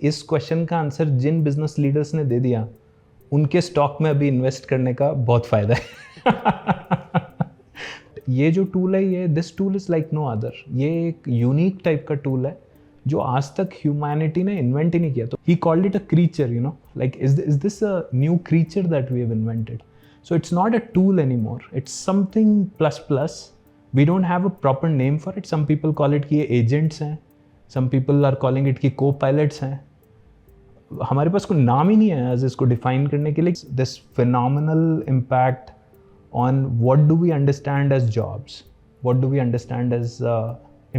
इस क्वेश्चन का आंसर जिन business leaders ने दे दिया उनके स्टॉक में अभी इन्वेस्ट करने का बहुत फायदा है। ये जो टूल है, ये this tool is like no other. ये एक यूनिक टाइप का टूल है जो आज तक ह्यूमैनिटी ने इन्वेंट ही नहीं किया। तो he called it a creature, you know, like is this a new creature that we have invented. So it's not a tool anymore. It's something plus plus. We don't have a proper name for it. Some people call it कि ये agents हैं. Some people are calling it कि co-pilots हैं. हमारे पास कोई नाम ही नहीं है as इसको define करने के लिए. This phenomenal impact on what do we understand as jobs? What do we understand as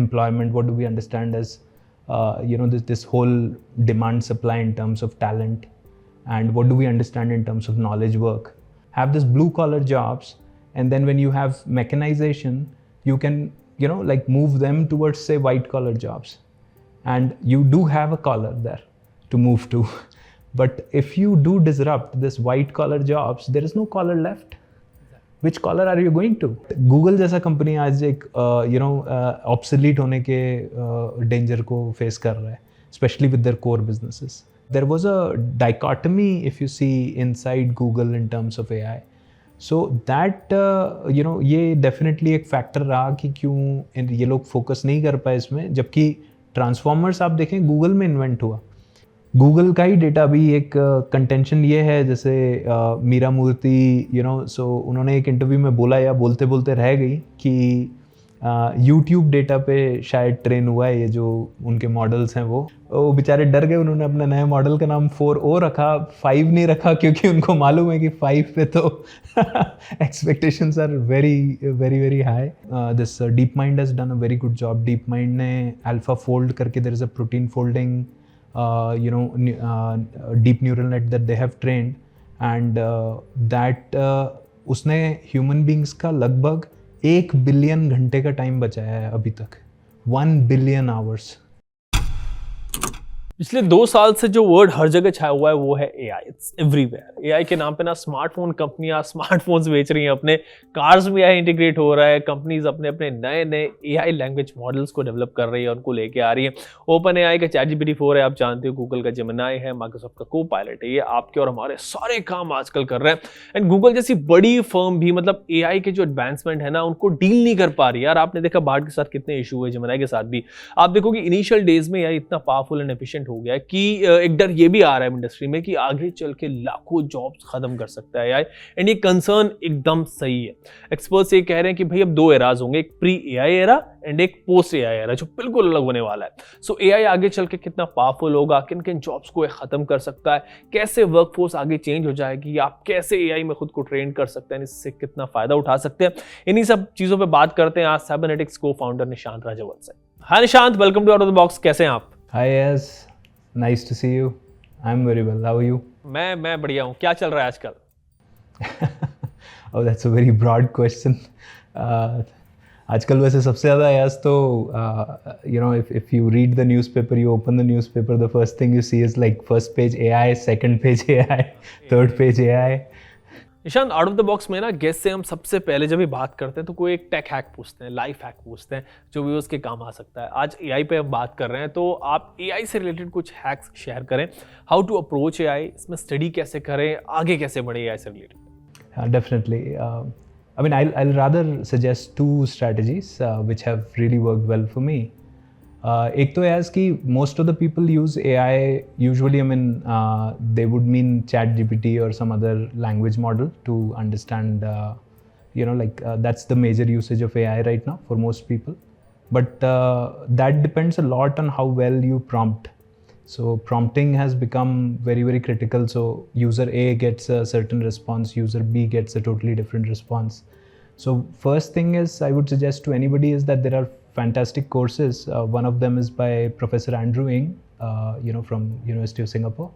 employment? What do we understand as this whole demand supply in terms of talent? And what do we understand in terms of knowledge work? Have this blue collar jobs, and then when you have mechanization, you can move them towards, say, white collar jobs, and you do have a collar there to move to. But if you do disrupt this white collar jobs, there is no collar left. Which collar are you going to? Google जैसा company आज एक obsolete होने के danger को face कर रहा है, especially with their core businesses. There was a dichotomy, if you see, inside Google in terms of AI. So that ये definitely एक factor रहा कि क्यों ये लोग focus नहीं कर पाए इसमें, जबकि ट्रांसफॉर्मर्स आप देखें गूगल में इन्वेंट हुआ। गूगल का ही डेटा भी एक कंटेंशन ये है, जैसे मीरा मूर्ति सो उन्होंने एक इंटरव्यू में बोला या बोलते बोलते रह गई कि यूट्यूब डेटा पे शायद ट्रेन हुआ है ये जो उनके मॉडल्स हैं। वो बेचारे डर गए, उन्होंने अपने नए मॉडल का नाम 4O रखा, 5 नहीं रखा, क्योंकि उनको मालूम है कि 5 पे तो expectations are very very very high. This DeepMind has done a very good job. DeepMind ने अल्फा फोल्ड करके, there is a protein folding deep neural net that they have trained, and that उसने human beings का लगभग 1 billion घंटे का time बचाया है अभी तक। 1 बिलियन आवर्स। पिछले 2 साल से जो वर्ड हर जगह छाया हुआ है वो है एआई। It's everywhere. एआई के नाम पे ना स्मार्टफोन कंपनियां स्मार्टफोन्स बेच रही हैं, अपने कार्स में एआई इंटीग्रेट हो रहा है, कंपनीज अपने अपने नए नए एआई लैंग्वेज मॉडल्स को डेवलप कर रही है, उनको लेके आ रही है। ओपन एआई का ChatGPT 4 है, आप जानते हो, गूगल का जेमिनी है, माइक्रोसॉफ्ट का को-पायलट है। ये आपके और हमारे सारे काम आजकल कर रहे हैं। एंड गूगल जैसी बड़ी फर्म भी मतलब एआई के जो एडवांसमेंट है ना उनको डील नहीं कर पा रही। यार आपने देखा बार्ड के साथ कितने इशू हुए, जेमिनी के साथ भी। आप देखो कि इनिशियल डेज में एआई इतना पावरफुल एंड एफिशिएंट हो गया है कि एक डर ये भी आ रहा है इंडस्ट्री में कि आगे चल के लाखों जॉब्स खत्म कर सकता है एआई। एंड ये कंसर्न एकदम सही है। एक्सपर्ट्स ये कह रहे हैं कि भाई अब 2 एराज होंगे, एक प्री एआई एरा एंड एक पोस्ट एआई एरा, जो बिल्कुल अलग होने वाला है। सो एआई आगे चल के कितना पावरफुल होगा, किन किन जॉब्स को खत्म कर सकता है, कैसे वर्कफोर्स आगे चेंज हो जाएगी, आप कैसे एआई में खुद को ट्रेन कर सकते हैं, इससे कितना फायदा उठा सकते हैं, इन्हीं सब चीजों पे बात करते हैं आज साइबरनेटिक्स को फाउंडर निशांत राजावत से। Hi Nishant, welcome to out of the box. कैसे हैं आप? Hi yes, nice to see you. I am very well, how are you? मैं बढ़िया हूँ। क्या चल रहा है आजकल? Oh, that's a very broad question. आजकल वैसे सबसे ज़्यादा यास तो if you read the newspaper, you open the newspaper, the first thing you see is like first page AI, second page AI, third page AI. Nishant, out of the box में ना guest से हम सबसे पहले जब भी बात करते हैं तो कोई एक टेक हैक पूछते हैं, लाइफ हैक पूछते हैं जो व्यूअर्स के काम आ सकता है। आज एआई पे हम बात कर रहे हैं, तो आप एआई से रिलेटेड कुछ हैक्स शेयर करें। हाउ टू अप्रोच एआई, इसमें स्टडी कैसे करें, आगे कैसे बढ़े एआई से related? Definitely. I mean, I'll rather suggest 2 strategies which have really worked well for me. एक तो है कि most of the people use AI usually, I mean, they would mean ChatGPT or some other language model to understand, that's the major usage of AI right now for most people. But that depends a lot on how well you prompt. So prompting has become very, very critical. So user A gets a certain response, user B gets a totally different response. So first thing is I would suggest to anybody is that there are fantastic courses. One of them is by Professor Andrew Ng, from University of Singapore.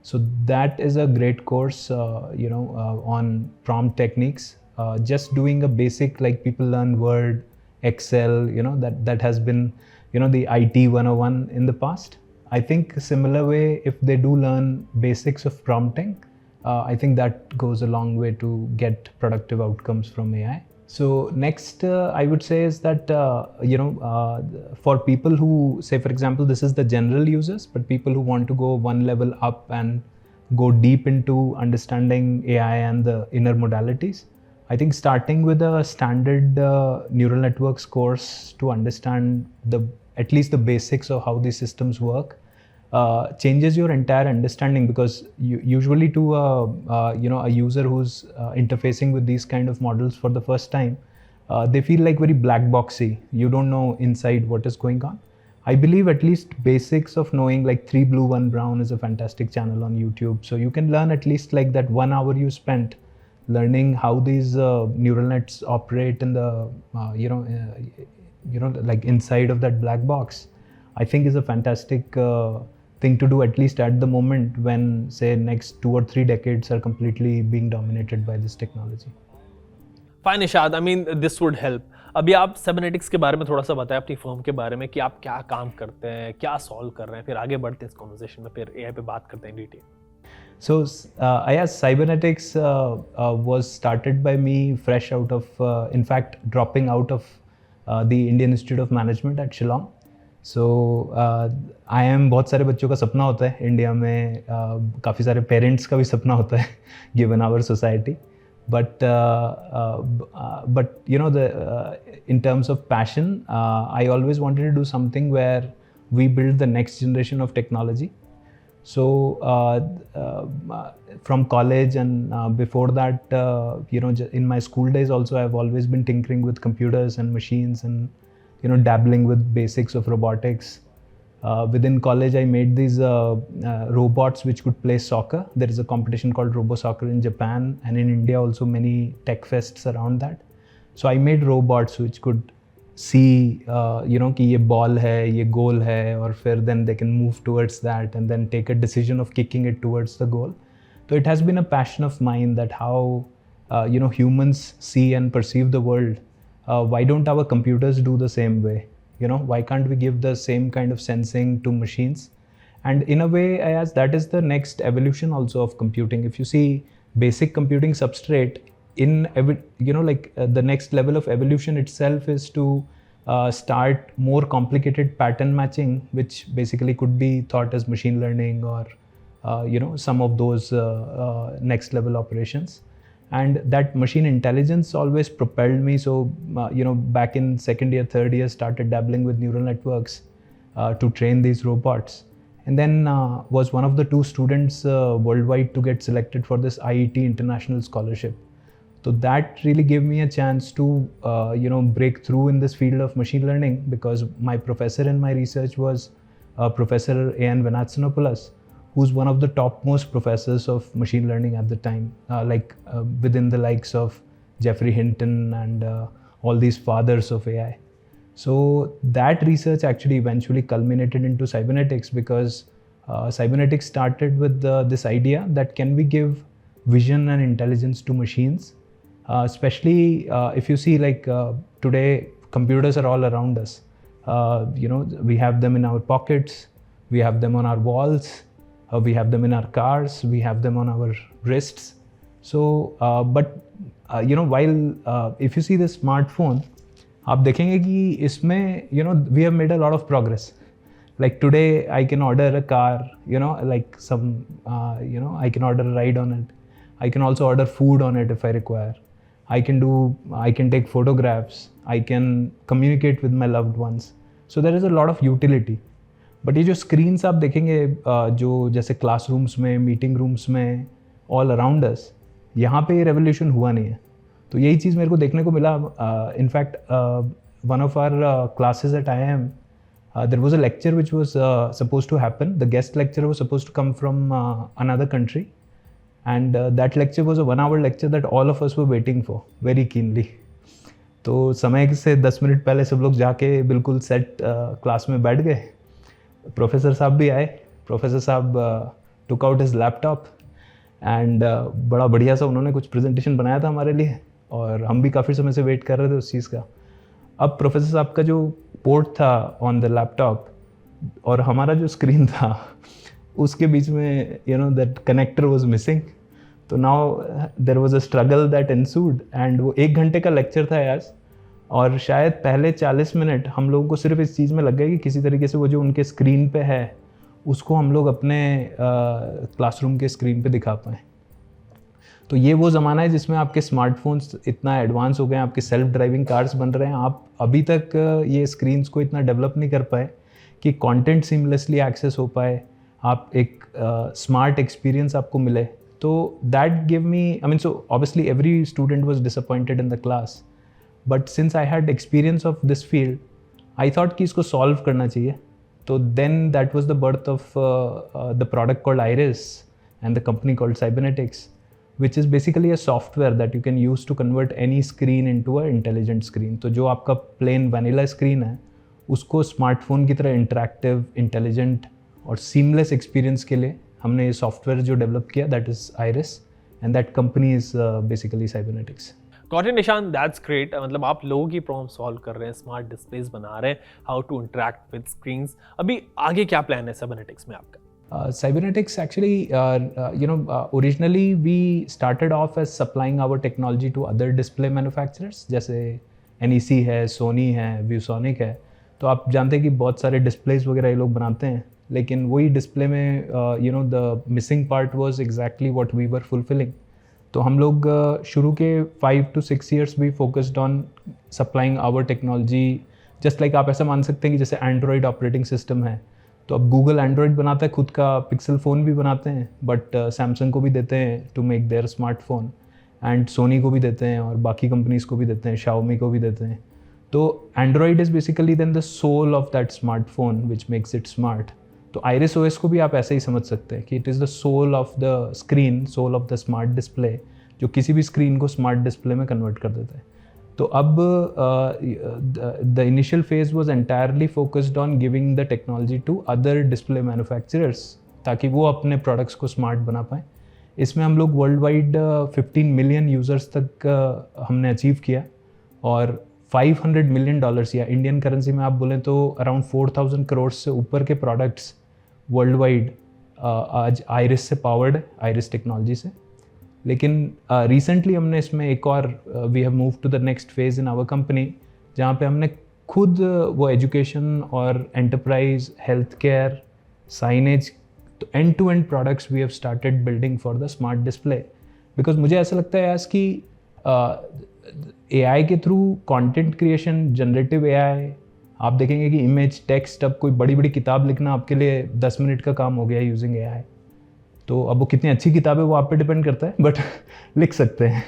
So that is a great course, on prompt techniques. Just doing a basic, like people learn Word, Excel, that has been, the IT 101 in the past. I think similar way, if they do learn basics of prompting, I think that goes a long way to get productive outcomes from AI. So next, I would say is that for people who say, for example, this is the general users, but people who want to go one level up and go deep into understanding AI and the inner modalities, I think starting with a standard neural networks course to understand at least the basics of how these systems work changes your entire understanding, because usually to a user who's interfacing with these kind of models for the first time, they feel like very black boxy. You don't know inside what is going on. I believe at least basics of knowing, like 3 Blue 1 Brown is a fantastic channel on YouTube, so you can learn at least like that 1 hour you spent learning how these neural nets operate in the like inside of that black box, I think is a fantastic thing to do, at least at the moment when, say, next 2 or 3 decades are completely being dominated by this technology. Fine, Ishad, I mean this would help. अभी आप Cybernetics के बारे में थोड़ा सा बताएं, अपनी firm के बारे में कि आप क्या काम करते हैं, क्या सॉल्व कर रहे हैं, फिर आगे बढ़ते हैं इस कॉन्वर्सेशन में, फिर AI पे बात करते हैं detail. So Cybernetics was started by me fresh out of, in fact, dropping out of the Indian Institute of Management at Shillong. So IIM बहुत सारे बच्चों का सपना होता है इंडिया में, काफ़ी सारे पेरेंट्स का भी सपना होता है given our society. But in terms of passion, I always wanted to do something where we build the next generation of technology. So from college and before that, in my school days also, I've always been tinkering with computers and machines and dabbling with basics of robotics. Within college, I made these robots which could play soccer. There is a competition called Robo Soccer in Japan, and in India also many tech fests around that. So I made robots which could see, कि ये ball है, ये goal है, और फिर then they can move towards that and then take a decision of kicking it towards the goal. So it has been a passion of mine that how humans see and perceive the world. Why don't our computers do the same way? Why can't we give the same kind of sensing to machines? And in a way, that is the next evolution also of computing. If you see basic computing substrate, the next level of evolution itself is to start more complicated pattern matching, which basically could be thought as machine learning or some of those next level operations. And that machine intelligence always propelled me. So, back in second year, third year, started dabbling with neural networks to train these robots. And then was one of the 2 students worldwide to get selected for this IET International Scholarship. So that really gave me a chance to, break through in this field of machine learning, because my professor in my research was Professor A.N. Vanatsanopoulos, who's one of the topmost professors of machine learning at the time, within the likes of Geoffrey Hinton and all these fathers of AI. So that research actually eventually culminated into Cybernetics, because Cybernetics started with this idea that can we give vision and intelligence to machines, especially if you see today computers are all around us. We have them in our pockets, we have them on our walls, we have them in our cars, we have them on our wrists. So while if you see the smartphone, आप देखेंगे कि इसमें we have made a lot of progress. Like today I can order a car, I can order a ride on it. I can also order food on it if I require. I can take photographs, I can communicate with my loved ones. So there is a lot of utility. But ये जो screens आप देखेंगे जो जैसे classrooms में, meeting rooms में, all around us, यहाँ पे ये रेवोल्यूशन हुआ नहीं है. तो यही चीज़ मेरे को देखने को मिला. In fact one of our classes at IIM, there was a lecture which was supposed to happen. The guest lecture was supposed to come from another country, and that lecture was a 1 hour lecture that all of us were waiting for very keenly. तो समय से 10 minute पहले सब लोग जाके बिल्कुल set class में बैठ गए. प्रोफेसर साहब भी आए. प्रोफेसर साहब took out his laptop and बड़ा बढ़िया सा उन्होंने कुछ प्रेजेंटेशन बनाया था हमारे लिए, और हम भी काफ़ी समय से वेट कर रहे थे उस चीज़ का. अब प्रोफेसर साहब का जो पोर्ट था ऑन द लैपटॉप और हमारा जो स्क्रीन था उसके बीच में दैट कनेक्टर वाज मिसिंग. तो now there was a struggle that ensued, and वो 1 घंटे का लेक्चर था यार, और शायद पहले 40 मिनट हम लोगों को सिर्फ इस चीज़ में लग गया कि किसी तरीके से वो जो उनके स्क्रीन पे है उसको हम लोग अपने क्लासरूम के स्क्रीन पे दिखा पाएँ। तो ये वो ज़माना है जिसमें आपके स्मार्टफोन्स इतना एडवांस हो गए हैं, आपके सेल्फ ड्राइविंग कार्स बन रहे हैं, आप अभी तक ये स्क्रीन्स को इतना डेवलप नहीं कर पाए कि कंटेंट सीमलेसली एक्सेस हो पाए, आप एक स्मार्ट एक्सपीरियंस आपको मिले। तो that give me, I mean, so obviously every student was disappointed in the class, but since I had experience of this field, I thought कि इसको सॉल्व करना चाहिए। तो then that was the birth of the product called Iris and the company called Cybernetics, which is basically a software that you can use to convert any screen into a intelligent screen. तो जो आपका plain vanilla screen है उसको smartphone की तरह interactive, intelligent और seamless experience के लिए हमने ये सॉफ्टवेयर जो डेवलप किया, that is iris, and that company is basically cybernetics. Got it निशान, दैट्स ग्रेट। मतलब आप लोगों की प्रॉब्लम सॉल्व कर रहे हैं, स्मार्ट डिस्प्लेस बना रहे हैं, how to interact with screens. अभी आगे क्या प्लान है साइबरनेटिक्स में आपका? Cybernetics actually, originally we started off as supplying our technology to other display manufacturers, जैसे NEC है, Sony है, ViewSonic है। तो आप जानते हैं कि बहुत सारे डिस्प्लेस वगैरह ये लोग बनाते हैं, लेकिन वही डिस्प्ले में the missing part was exactly what we were fulfilling. तो हम लोग शुरू के 5 to 6 years भी focused on supplying our technology, just like आप ऐसा मान सकते हैं कि जैसे एंड्रॉयड ऑपरेटिंग सिस्टम है, तो अब गूगल एंड्रॉयड बनाता है, खुद का पिक्सल फ़ोन भी बनाते हैं, बट सैमसंग को भी देते हैं to make their smartphone, and Sony को भी देते हैं, और बाकी कंपनीज़ को भी देते हैं, शाओमी को भी देते हैं। तो Android is basically then the soul of that smartphone which makes it smart. तो आइरिस ओएस को भी आप ऐसे ही समझ सकते हैं कि it is the soul of the screen, soul of the smart display, जो किसी भी स्क्रीन को स्मार्ट डिस्प्ले में कन्वर्ट कर देता है। तो अब the initial phase was entirely focused on giving the technology to other display manufacturers, ताकि वो अपने प्रोडक्ट्स को स्मार्ट बना पाएँ। इसमें हम लोग वर्ल्ड वाइड 15 मिलियन यूज़र्स तक हमने अचीव किया, और $500 मिलियन, या इंडियन करेंसी में आप बोलें तो अराउंड 4,000 करोड़ से ऊपर के प्रोडक्ट्स वर्ल्ड वाइड आज आइरिस से पावर्ड है, आइरिस टेक्नोलॉजी से। लेकिन रिसेंटली हमने इसमें एक और we have move to the next phase in our company, जहाँ पे हमने खुद वो एजुकेशन और एंटरप्राइज, हेल्थ केयर, साइनेज, तो end to end products we have started building for the smart display. Because मुझे ऐसा लगता है यार कि AI के through content creation, generative AI, आप देखेंगे कि इमेज, टेक्स्ट, अब कोई बड़ी बड़ी किताब लिखना आपके लिए 10 मिनट का काम हो गया यूजिंग AI। तो अब वो कितनी अच्छी किताब है वो आप पे डिपेंड करता है, बट लिख सकते हैं।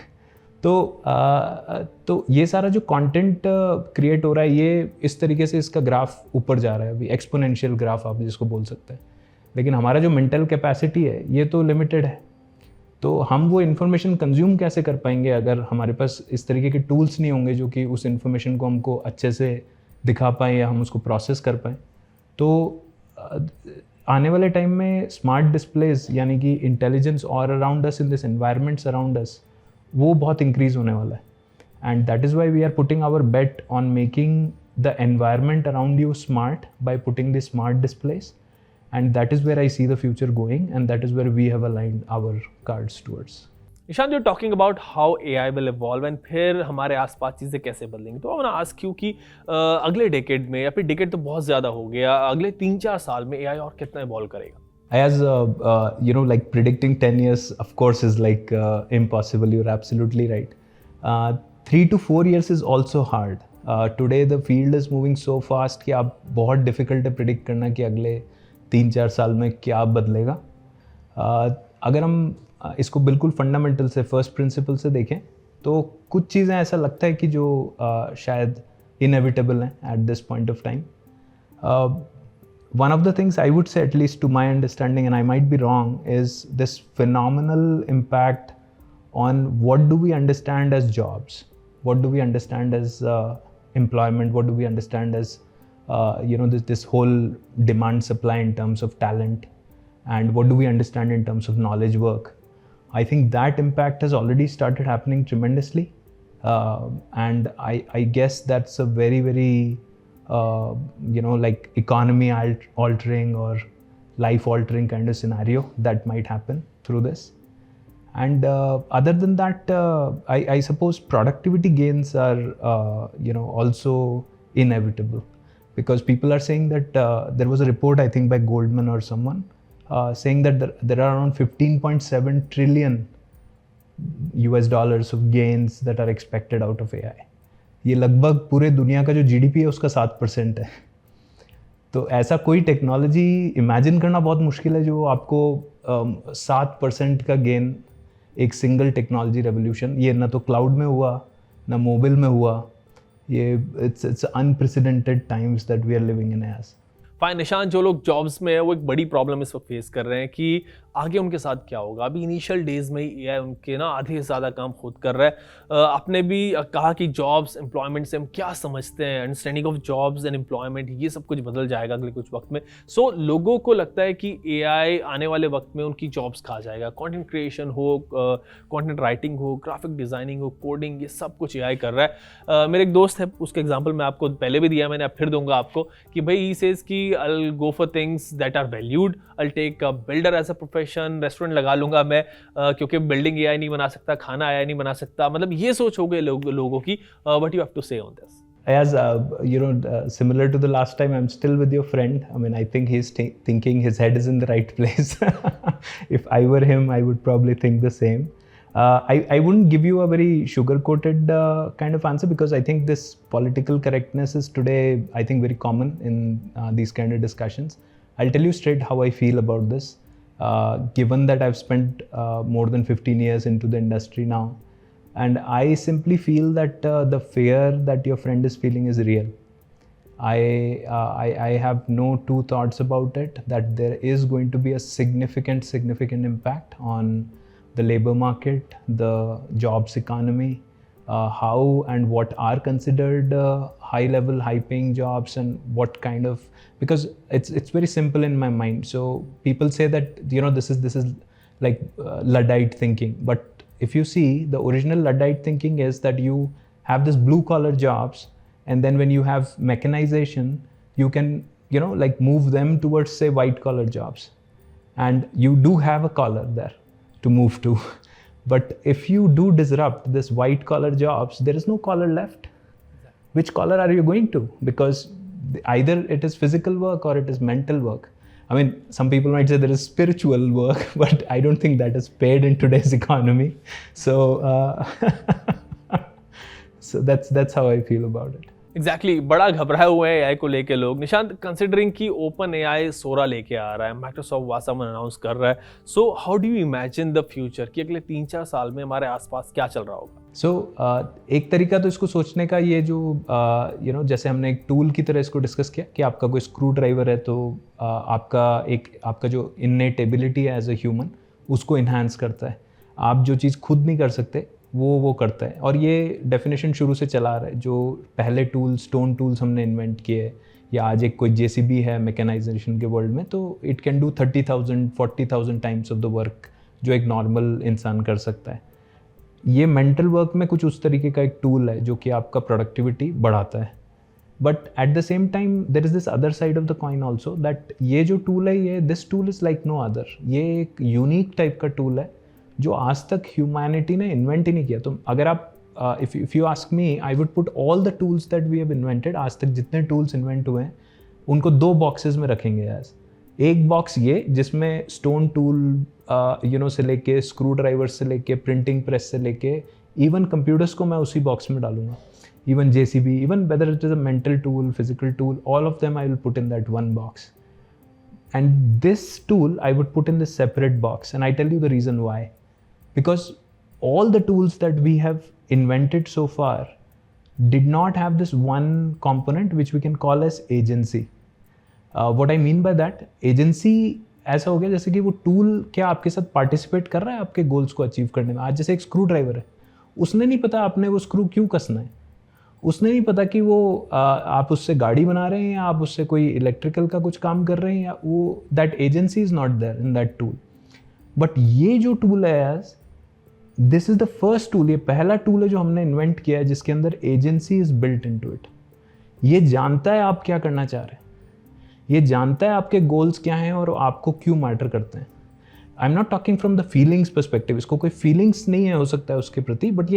तो ये सारा जो कंटेंट क्रिएट हो रहा है, ये इस तरीके से इसका ग्राफ ऊपर जा रहा है, अभी एक्सपोनेंशियल ग्राफ आप जिसको बोल सकते हैं। लेकिन हमारा जो मेंटल कैपेसिटी है ये तो लिमिटेड है। तो हम वो इन्फॉर्मेशन कंज्यूम कैसे कर पाएंगे अगर हमारे पास इस तरीके के टूल्स नहीं होंगे जो कि उस इन्फॉर्मेशन को हमको अच्छे से दिखा पाएँ या हम उसको प्रोसेस कर पाएँ। तो आने वाले टाइम में स्मार्ट डिस्प्लेज, यानी कि इंटेलिजेंस और around us in this environments around us, वो बहुत इंक्रीज़ होने वाला है। And that is why we are putting our bet on making the environment around you smart by putting the smart displays, and that is where I see the future going, and that is where we have aligned our cards towards. Nishant, you're talking about how AI will evolve and फिर हमारे आसपास चीज़ें कैसे बदलेंगी। तो मैं ask you कि अगले decade में, या फिर डेकेड तो बहुत ज़्यादा हो गया, अगले 3-4 साल में AI और कितना इवॉल्व करेगा? As like predicting 10 years of course is like impossible. You're absolutely right. 3 to 4 years is also hard. Today the field is moving so fast कि आप बहुत difficult है predict करना कि अगले 3-4 साल में क्या बदलेगा। अगर हम इसको बिल्कुल फंडामेंटल से, फर्स्ट प्रिंसिपल से देखें तो कुछ चीज़ें ऐसा लगता है कि जो शायद इनएविटेबल हैं at this point of time. One of the things I would say, at least to my understanding, and I might be wrong, is this phenomenal impact on what do we understand as jobs, what do we understand as employment, what do we understand as this whole demand supply in terms of talent, and what do we understand in terms of knowledge work. I think that impact has already started happening tremendously, and I guess that's a very, very like economy altering or life altering kind of scenario that might happen through this. And other than that, I suppose productivity gains are also inevitable, because people are saying that there was a report, I think by Goldman or someone, saying that there are around 15.7 trillion US dollars of gains that are expected out of AI. ये लगभग पूरे दुनिया का जो GDP है उसका 7% है. तो ऐसा कोई टेक्नोलॉजी इमेजिन करना बहुत मुश्किल है जो आपको 7% का गेन, एक सिंगल टेक्नोलॉजी रेवोल्यूशन, ये ना तो क्लाउड में हुआ ना मोबाइल में हुआ. ये it's unprecedented times that we are living in age. Fine Nishan, जो लोग जॉब्स में है वो एक बड़ी प्रॉब्लम इस वक्त फेस कर रहे हैं कि आगे उनके साथ क्या होगा. अभी इनिशियल डेज में ही एआई उनके ना आधे से ज़्यादा काम खुद कर रहा है. आपने भी कहा कि जॉब्स एम्प्लॉयमेंट से हम क्या समझते हैं, understanding of jobs and employment, ये सब कुछ बदल जाएगा अगले कुछ वक्त में. सो लोगों को लगता है कि एआई आने वाले वक्त में उनकी जॉब्स खा जाएगा. कंटेंट क्रिएशन हो, कंटेंट राइटिंग हो, ग्राफिक डिज़ाइनिंग हो, कोडिंग, ये सब कुछ एआई कर रहा है. मेरे एक दोस्त है, उसका एग्जाम्पल मैं आपको पहले भी दिया, मैंने अब फिर दूंगा आपको, कि भाई ही सेज कि I'll go for things that are valued. I'll take a builder as a profession. Restaurant लगा लूंगा मैं, क्योंकि बिल्डिंग एआई नहीं बना सकता, खाना एआई नहीं बना सकता. मतलब ये सोच हो गई लोगों की. What you have to say on this? As similar to the last time, I'm still with your friend. I mean, I think he's thinking his head is in the right place. If I were him, I would probably think the same. I wouldn't give you a very sugar-coated kind of answer, because I think this political correctness is today, I think, very common in these kind of discussions. I'll tell you straight how I feel about this. Given that I've spent more than 15 years into the industry now, and I simply feel that the fear that your friend is feeling is real. I have no two thoughts about it, that there is going to be a significant impact on the labor market, the jobs economy, how and what are considered high level, high paying jobs, and what kind of, because it's very simple in my mind. So people say that, this is like Luddite thinking, but if you see, the original Luddite thinking is that you have this blue collar jobs, and then when you have mechanization, you can like move them towards, say, white collar jobs, and you do have a collar there to move to. But if you do disrupt this white collar jobs, there is no collar left. Which collar are you going to? Because either it is physical work or it is mental work. I mean, some people might say there is spiritual work, but I don't think that is paid in today's economy. So so that's how I feel about it. Exactly बड़ा घबराए हुए हैं AI को लेके लोग. Nishant, considering कि open AI सोरा लेके आ रहा है, माइक्रोसॉफ्ट वासामन अनाउंस कर रहा है, so how do you imagine the future कि अगले 3-4 साल में हमारे आसपास क्या चल रहा होगा? सो एक तरीका तो इसको सोचने का, ये जो जैसे हमने एक टूल की तरह इसको डिस्कस किया कि आपका कोई स्क्रू ड्राइवर है, तो आपका जो इननेट एबिलिटी है एज अ ह्यूमन, उसको इन्हांस करता है. आप जो चीज़ खुद नहीं कर सकते वो करता है. और ये डेफिनेशन शुरू से चला आ रहा है. जो पहले टूल्स, स्टोन टूल्स हमने इन्वेंट किए, या आज एक कोई जेसीबी है मैकेनाइजेशन के वर्ल्ड में, तो it can do 30,000 40,000 times of the work जो एक नॉर्मल इंसान कर सकता है. ये मेंटल वर्क में कुछ उस तरीके का एक टूल है जो कि आपका प्रोडक्टिविटी बढ़ाता है. But at the same time there is this other side of the coin also, that ये जो टूल है, this tool is like no other. ये एक यूनिक टाइप का टूल है जो आज तक ह्यूमैनिटी ने इन्वेंट ही नहीं किया. तो अगर आप if you ask me, I would put all the tools that we have invented, आज तक जितने टूल्स इन्वेंट हुए हैं उनको 2 बॉक्सेस में रखेंगे. एज एक बॉक्स ये जिसमें स्टोन टूल से लेके, स्क्रू ड्राइवर से लेके, प्रिंटिंग प्रेस से लेके, इवन कंप्यूटर्स को मैं उसी बॉक्स में डालूंगा. Even JCB, even weather it is a mental tool, physical tool, all of them I will put in that one box. And this tool I would put in this separate box, and I tell you the reason why. Because all the tools that we have invented so far did not have this one component which we can call as agency. What I mean by that, agency ऐसा हो गया जैसे कि वो tool क्या आपके साथ participate कर रहा है आपके गोल्स को अचीव करने में. आज जैसे एक स्क्रू ड्राइवर है, उसने नहीं पता आपने वो स्क्रू क्यों कसना है, उसने नहीं पता कि वो आप उससे गाड़ी बना रहे हैं या आप उससे कोई इलेक्ट्रिकल का कुछ काम कर रहे हैं, या वो that agency is not there in that tool. But ये जो टूल है, as this is the first tool, ये पहला टूल है जो हमने इन्वेंट किया है जिसके अंदर agency is built into it. ये जानता है आप क्या करना चाह रहे हैं, ये जानता है आपके गोल्स क्या हैं और आपको क्यों मैटर करते हैं. I am not talking from the feelings perspective, इसको कोई फीलिंग्स नहीं है हो सकता है उसके प्रति, बट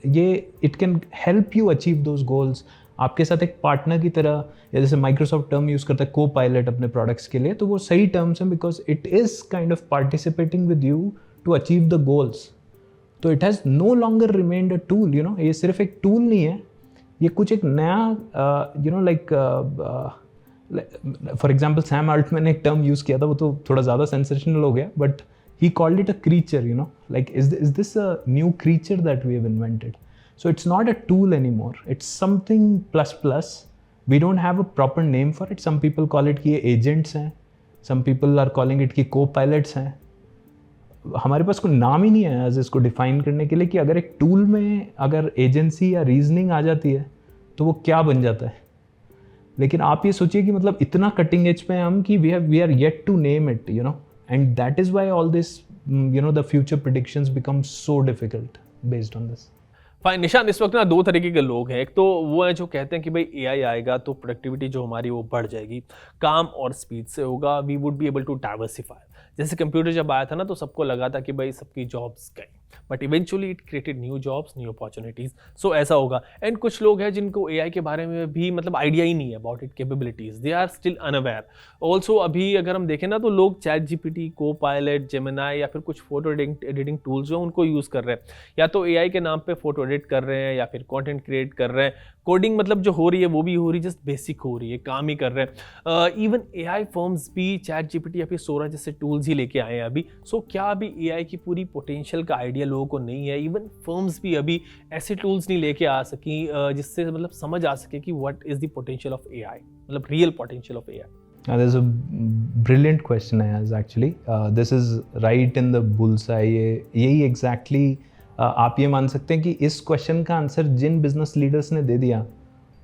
ये it can help you achieve those goals. आपके साथ एक पार्टनर की तरह, या जैसे माइक्रोसॉफ्ट टर्म यूज़ करता है को पायलट अपने प्रोडक्ट्स के लिए, तो वो सही टर्म्स हैं because it is kind of participating with you to achieve the goals. तो it has no longer remained a tool, you know, ये सिर्फ एक टूल नहीं है, ये कुछ एक नया you know like for example Sam Altman ने एक टर्म यूज़ किया था, वो तो थोड़ा ज़्यादा सेंसेशनल हो गया, but he called it a creature, you know, like is this a new creature that we have invented? So it's not a tool anymore, it's something plus plus. We don't have a proper name for it. Some people call it कि ये agents हैं, some people are calling it कि co-pilots हैं. हमारे पास कोई नाम ही नहीं है as इसको डिफाइन करने के लिए कि अगर एक टूल में अगर एजेंसी या रीजनिंग आ जाती है तो वो क्या बन जाता है। लेकिन आप ये सोचिए कि मतलब इतना कटिंग एज पे हैं हम कि we are yet to name it, you know, and that is why all this, you know, the future predictions become so difficult based on this. Fine निशान, इस वक्त ना दो तरीके के लोग हैं। एक तो वो हैं जो कहते हैं कि भाई एआई आएगा तो प्रोडक्टिविटी जो हमारी वो बढ़ जाएगी, काम और स्पीड से होगा, we would be able to diversify. जैसे कंप्यूटर जब आया था ना तो सबको लगा था कि भाई सबकी जॉब्स गई, but eventually it created new jobs, new opportunities. So ऐसा होगा। एंड कुछ लोग हैं जिनको एआई के बारे में भी मतलब आइडिया ही नहीं है about it capabilities, they are still unaware. Also अभी अगर हम देखें ना तो लोग ChatGPT, Copilot, Gemini या फिर कुछ फोटो एडिटिंग टूल्स जो उनको यूज़ कर रहे हैं, या तो एआई के नाम पे फोटो एडिट कर रहे हैं या फिर कंटेंट क्रिएट कर रहे हैं। कोडिंग मतलब जो हो रही है वो भी हो रही है, जस्ट बेसिक हो रही है, काम ही कर रहे हैं। इवन एआई फर्म्स भी चैट जीपीटी या फिर सोरा जैसे टूल्स ही लेके आए हैं अभी। सो क्या अभी एआई की पूरी पोटेंशियल का आइडिया लोगों को नहीं है? इवन फर्म्स भी अभी ऐसे टूल्स नहीं लेके आ सकी जिससे मतलब समझ आ सके कि what is the potential of AI, मतलब real potential of AI. There's a brilliant question, Ayaz, actually. This is right in the bullseye. यही exactly आप ये मान सकते हैं कि इस क्वेश्चन का आंसर जिन बिजनेस लीडर्स ने दे दिया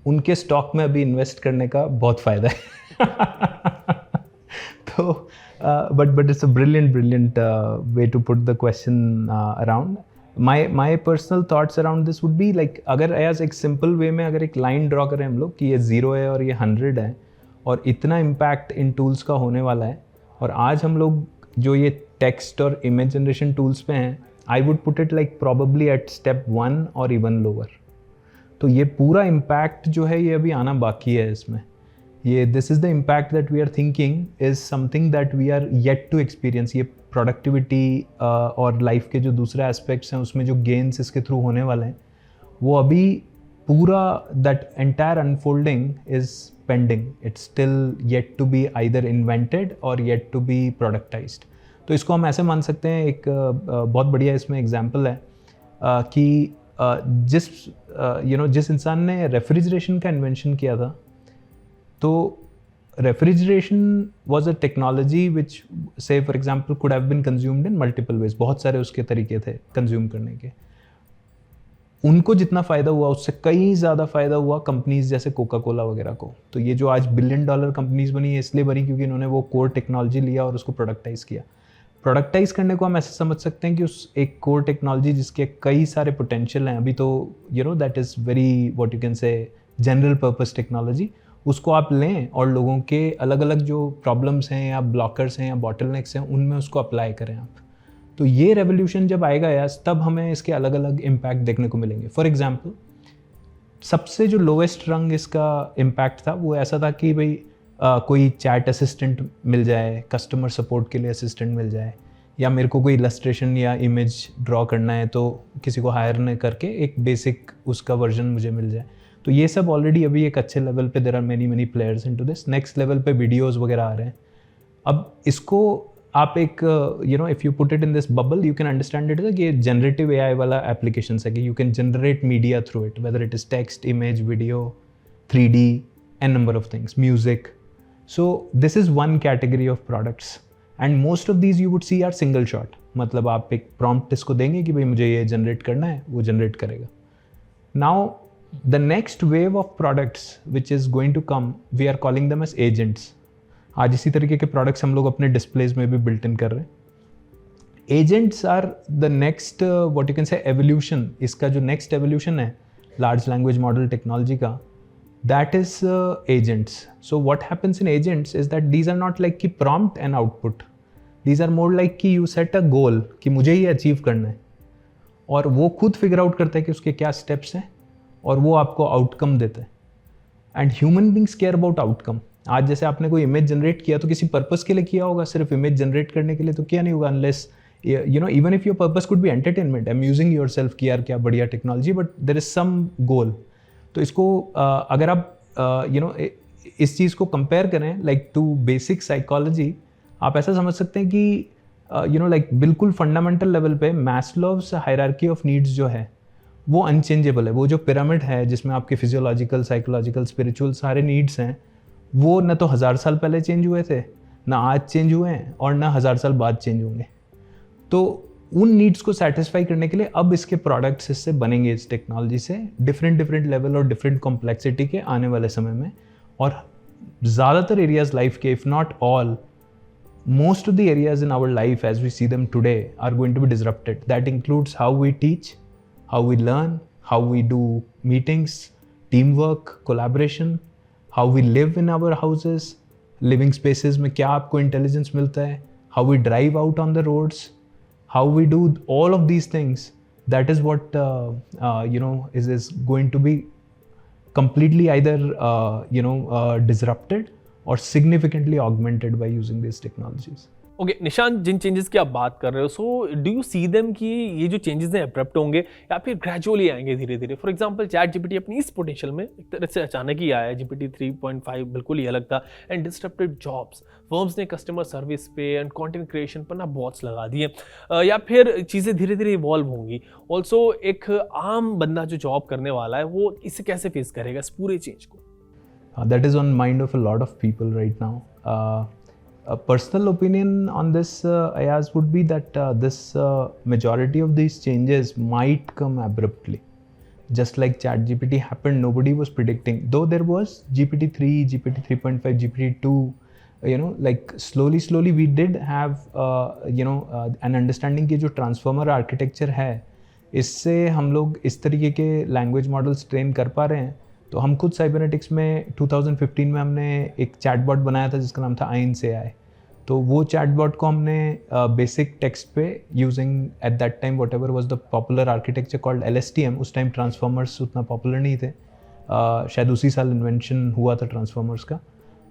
उनके स्टॉक में अभी इन्वेस्ट करने का बहुत फ़ायदा है। तो but it's a brilliant way to put the question around. My personal thoughts around this would be like, अगर एज एक सिंपल वे में अगर एक लाइन ड्रॉ करें हम लोग कि ये 0 है और ये 100 है और इतना इम्पैक्ट इन टूल्स का होने वाला है, और आज हम लोग जो ये टेक्स्ट और इमेज जनरेशन टूल्स पे हैं, I would put it like probably at step 1 और इवन लोअर। तो ये पूरा इम्पैक्ट जो है ये अभी आना बाकी है इसमें। ये this is the impact that we are thinking is something that we are yet to experience. ये प्रोडक्टिविटी और लाइफ के जो दूसरे एस्पेक्ट्स हैं उसमें जो गेन्स इसके थ्रू होने वाले हैं, वो अभी पूरा that entire unfolding is pending. It's still yet to be either invented or yet to be productized. तो इसको हम ऐसे मान सकते हैं, एक बहुत बढ़िया इसमें एग्जाम्पल है कि जिस इंसान ने रेफ्रिजरेशन का इन्वेंशन किया था, तो refrigeration was a technology which say for example could have been consumed in multiple ways. बहुत सारे उसके तरीके थे कंज्यूम करने के। उनको जितना फ़ायदा हुआ उससे कई ज़्यादा फ़ायदा हुआ कंपनीज जैसे कोका कोला वगैरह को। तो ये जो आज $1 बिलियन कंपनीज बनी है इसलिए बनी क्योंकि इन्होंने वो कोर टेक्नोलॉजी लिया और उसको प्रोडक्टाइज़ किया। प्रोडक्टाइज़ करने को हम ऐसे समझ सकते हैं कि उस एक कोर टेक्नोलॉजी जिसके कई सारे पोटेंशियल हैं, अभी तो you know that is very what you can से जनरल पर्पस टेक्नोलॉजी, उसको आप लें और लोगों के अलग अलग जो प्रॉब्लम्स हैं या ब्लॉकर्स हैं या बॉटलनेक्स हैं उनमें उसको अप्लाई करें आप। तो ये रेवोल्यूशन जब आएगा यार, तब हमें इसके अलग अलग इम्पैक्ट देखने को मिलेंगे। फॉर एग्जांपल, सबसे जो लोएस्ट रंग इसका इम्पैक्ट था वो ऐसा था कि भाई कोई चैट असिस्टेंट मिल जाए, कस्टमर सपोर्ट के लिए असिस्टेंट मिल जाए, या मेरे को कोई इलस्ट्रेशन या इमेज ड्रॉ करना है तो किसी को हायर न करके एक बेसिक उसका वर्जन मुझे मिल जाए। तो ये सब ऑलरेडी अभी एक अच्छे लेवल पे there are many players into this. Next level पे वीडियोस वगैरह आ रहे हैं। अब इसको आप एक you know if you put it in this bubble you can understand it कि जनरेटिव एआई वाला एप्लीकेशन है कि you can generate media through it, whether it is text, image, video, 3D, an number of things, music. So this is one category of products and most of these you would see are single shot. मतलब आप एक prompt इसको देंगे कि भाई मुझे ये generate करना है, वो जनरेट करेगा। Now the next wave of products which is going to come, we are calling them as agents. आज इसी तरीके के प्रोडक्ट्स हम लोग अपने डिस्प्लेज में भी बिल्ट इन कर रहे हैं। Agents are the next what you can say evolution. इसका जो नेक्स्ट एवोल्यूशन है लार्ज लैंग्वेज मॉडल टेक्नोलॉजी का, that is agents. So what happens in agents is that these are not like कि prompt and output. These are more like कि you set a goal कि मुझे ये achieve करना है, और वो खुद फिगर आउट करता है कि उसके क्या स्टेप्स हैं, और वो आपको आउटकम देता है. And human beings care about outcome. आज जैसे आपने कोई इमेज जनरेट किया तो किसी पर्पस के लिए किया होगा, सिर्फ इमेज जनरेट करने के लिए तो किया नहीं होगा, unless you know even if your purpose could be entertainment, amusing yourself कि यार क्या बढ़िया technology, but there is some goal. तो इसको अगर आप यू नो इस चीज़ को कंपेयर करें लाइक टू बेसिक साइकोलॉजी, आप ऐसा समझ सकते हैं कि यू नो लाइक बिल्कुल फंडामेंटल लेवल पे मैस्लोव्स हायरार्की ऑफ नीड्स जो है वो अनचेंजेबल है. वो जो पिरामिड है जिसमें आपके फिजियोलॉजिकल, साइकोलॉजिकल, स्पिरिचुअल सारे नीड्स हैं, वो न तो 1000 साल पहले चेंज हुए थे, ना आज चेंज हुए हैं, और ना 1000 साल बाद चेंज होंगे. तो उन नीड्स को सेटिस्फाई करने के लिए अब इसके प्रोडक्ट्स इससे बनेंगे, इस टेक्नोलॉजी से, डिफरेंट लेवल और डिफरेंट कॉम्प्लेक्सिटी के आने वाले समय में. और ज़्यादातर एरियाज लाइफ के, if not all, most of the areas in our life as we see them today are going to be disrupted. That includes how we teach, how we learn, how we do meetings, teamwork, collaboration, how we live in our houses, living spaces में क्या आपको intelligence मिलता है, how we drive out on the roads, how we do all of these things. That is what you know is going to be completely either disrupted or significantly augmented by using these technologies. Okay निशान, जिन changes की आप बात कर रहे हो, so do you see them कि ये जो चेंजेस हैं एब्रप्ट होंगे या फिर ग्रेजुअली आएंगे धीरे धीरे? फॉर एग्जांपल चैट जीपीटी अपनी इस पोटेंशियल में एक तरह से अचानक ही आया है. जीपीटी 3.5 बिल्कुल ही अलग था एंड डिस्टर्बेड जॉब्स. फर्म्स ने कस्टमर सर्विस पे एंड कंटेंट क्रिएशन पर ना बॉट्स लगा दिए, या फिर चीज़ें धीरे धीरे इवॉल्व होंगी. ऑल्सो एक आम बंदा जो जॉब करने वाला है वो इसे कैसे फेस करेगा इस पूरे चेंज को? That is on mind of a lot of people right now. A personal opinion on this, Ayaz, would be that this majority of these changes might come abruptly. Just like ChatGPT happened, nobody was predicting. Though there was GPT-3, GPT 3.5, GPT-2, you know, like slowly we did have, an understanding कि जो transformer architecture है, इससे हम लोग इस तरीके के language models train कर पा रहे हैं. तो हम खुद साइबरनेटिक्स में 2015 में हमने एक चैटबॉट बनाया था जिसका नाम था आइंस AI. तो वो चैटबॉट को हमने बेसिक टेक्स्ट पे using at that time what ever was the popular architecture called LSTM. उस टाइम ट्रांसफॉर्मर्स उतना पॉपुलर नहीं थे, शायद उसी साल इन्वेंशन हुआ था ट्रांसफॉर्मर्स का.